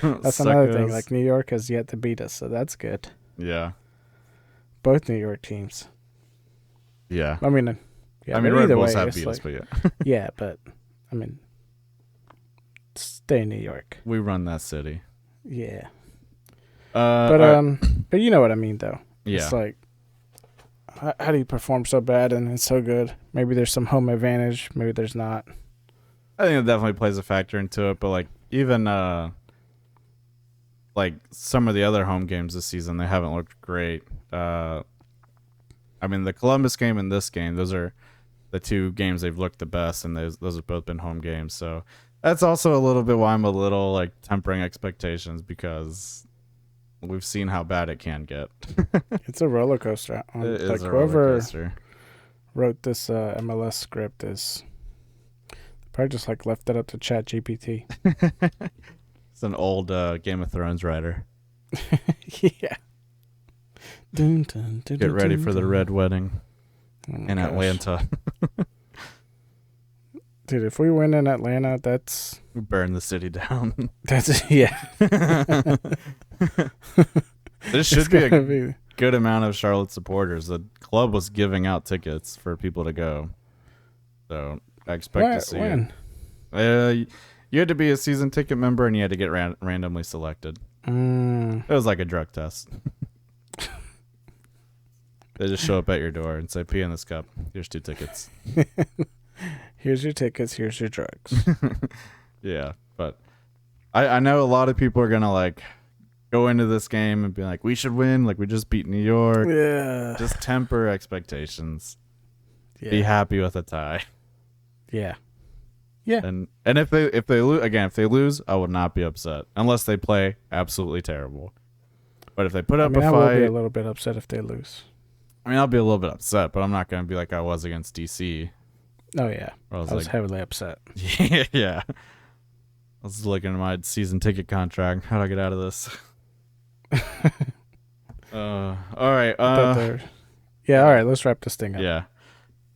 Speaker 5: So that's another thing.
Speaker 4: Suckers.
Speaker 5: Like, New York has yet to beat us, so that's good.
Speaker 4: Yeah.
Speaker 5: Both New York teams.
Speaker 4: Yeah.
Speaker 5: I mean, yeah,
Speaker 4: I mean,
Speaker 5: but
Speaker 4: Red
Speaker 5: either
Speaker 4: Bulls
Speaker 5: way,
Speaker 4: have
Speaker 5: it's
Speaker 4: beat us,
Speaker 5: like,
Speaker 4: but yeah.
Speaker 5: yeah, but, I mean, stay in New York.
Speaker 4: We run that city.
Speaker 5: Yeah.
Speaker 4: But
Speaker 5: But you know what I mean, though.
Speaker 4: yeah.
Speaker 5: It's like, how do you perform so bad and it's so good? Maybe there's some home advantage. Maybe there's not.
Speaker 4: I think it definitely plays a factor into it, but like even like some of the other home games this season, they haven't looked great. I mean, the Columbus game and this game, those are the 2 games they've looked the best, and those have both been home games. So that's also a little bit why I'm a little like tempering expectations, because we've seen how bad it can get.
Speaker 5: It's a roller coaster.
Speaker 4: It
Speaker 5: Like,
Speaker 4: is a roller
Speaker 5: whoever
Speaker 4: coaster.
Speaker 5: wrote this MLS script is probably just like left it up to Chat GPT.
Speaker 4: It's an old Game of Thrones writer.
Speaker 5: Yeah. Dun, dun, dun,
Speaker 4: Get
Speaker 5: dun,
Speaker 4: ready
Speaker 5: dun,
Speaker 4: for the
Speaker 5: dun.
Speaker 4: Red Wedding
Speaker 5: Oh my
Speaker 4: in
Speaker 5: gosh.
Speaker 4: Atlanta.
Speaker 5: Dude, if we win in Atlanta, that's
Speaker 4: We burn the city down.
Speaker 5: yeah.
Speaker 4: This should
Speaker 5: It's
Speaker 4: be
Speaker 5: gonna
Speaker 4: a good amount of Charlotte supporters. The club was giving out tickets for people to go, so I expect to see
Speaker 5: when?
Speaker 4: it. You had to be a season ticket member, and you had to get randomly selected. It was like a drug test. They just show up at your door and say, "Pee in this cup. Here's 2 tickets."
Speaker 5: Here's your tickets. Here's your drugs.
Speaker 4: Yeah, but I know a lot of people are gonna like go into this game and be like, "We should win. Like we just beat New York."
Speaker 5: Yeah.
Speaker 4: Just temper expectations.
Speaker 5: Yeah.
Speaker 4: Be happy with a tie.
Speaker 5: Yeah. Yeah.
Speaker 4: And if they lose, I would not be upset unless they play absolutely terrible. But if they put
Speaker 5: I
Speaker 4: up
Speaker 5: mean,
Speaker 4: a
Speaker 5: I will be
Speaker 4: fight,
Speaker 5: a little bit upset if they lose.
Speaker 4: I mean, I'll be a little bit upset, but I'm not going to be like I was against DC.
Speaker 5: Oh, yeah.
Speaker 4: Where I was
Speaker 5: I was
Speaker 4: like,
Speaker 5: heavily upset.
Speaker 4: yeah. I was looking at my season ticket contract. How do I get out of this? All right.
Speaker 5: Yeah, all right. Let's wrap this thing up.
Speaker 4: Yeah.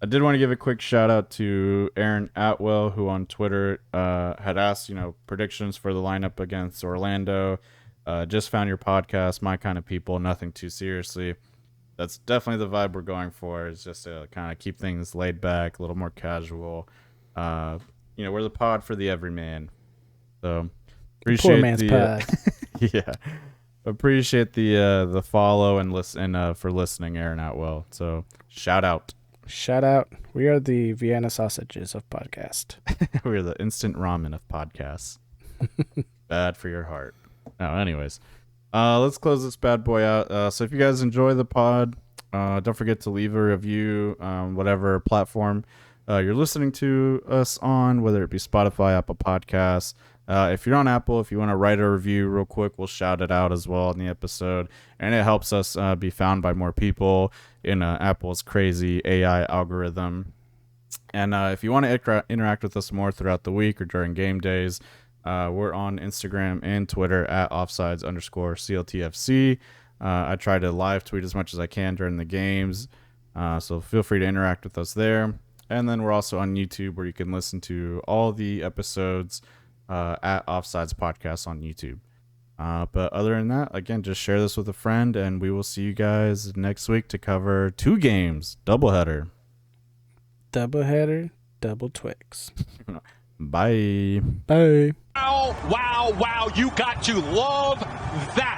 Speaker 4: I did want to give a quick shout out to Aaron Atwell, who on Twitter had asked, predictions for the lineup against Orlando. Just found your podcast, My Kind of People, nothing too seriously. That's definitely the vibe we're going for. Is just to kind of keep things laid back, a little more casual. We're the pod for the everyman. So appreciate
Speaker 5: Poor man's pod.
Speaker 4: yeah. Appreciate the follow and listen for listening, Aaron Atwell. So shout out.
Speaker 5: Shout out. We are the Vienna sausages of podcast.
Speaker 4: We're the instant ramen of podcasts. Bad for your heart. No, anyways. Let's close this bad boy out. So if you guys enjoy the pod, don't forget to leave a review, whatever platform you're listening to us on, whether it be Spotify, Apple Podcasts, If you're on Apple, if you want to write a review real quick, we'll shout it out as well in the episode. And it helps us be found by more people in Apple's crazy AI algorithm. And if you want to interact with us more throughout the week or during game days, we're on Instagram and Twitter at offsides_CLTFC. I try to live tweet as much as I can during the games. So feel free to interact with us there. And then we're also on YouTube, where you can listen to all the episodes at Offsides Podcast on YouTube. But other than that, again, just share this with a friend, and we will see you guys next week to cover 2 games. Doubleheader.
Speaker 5: Doubleheader, double Twix.
Speaker 4: Bye.
Speaker 5: Bye.
Speaker 2: Wow, wow, wow. You got to love that.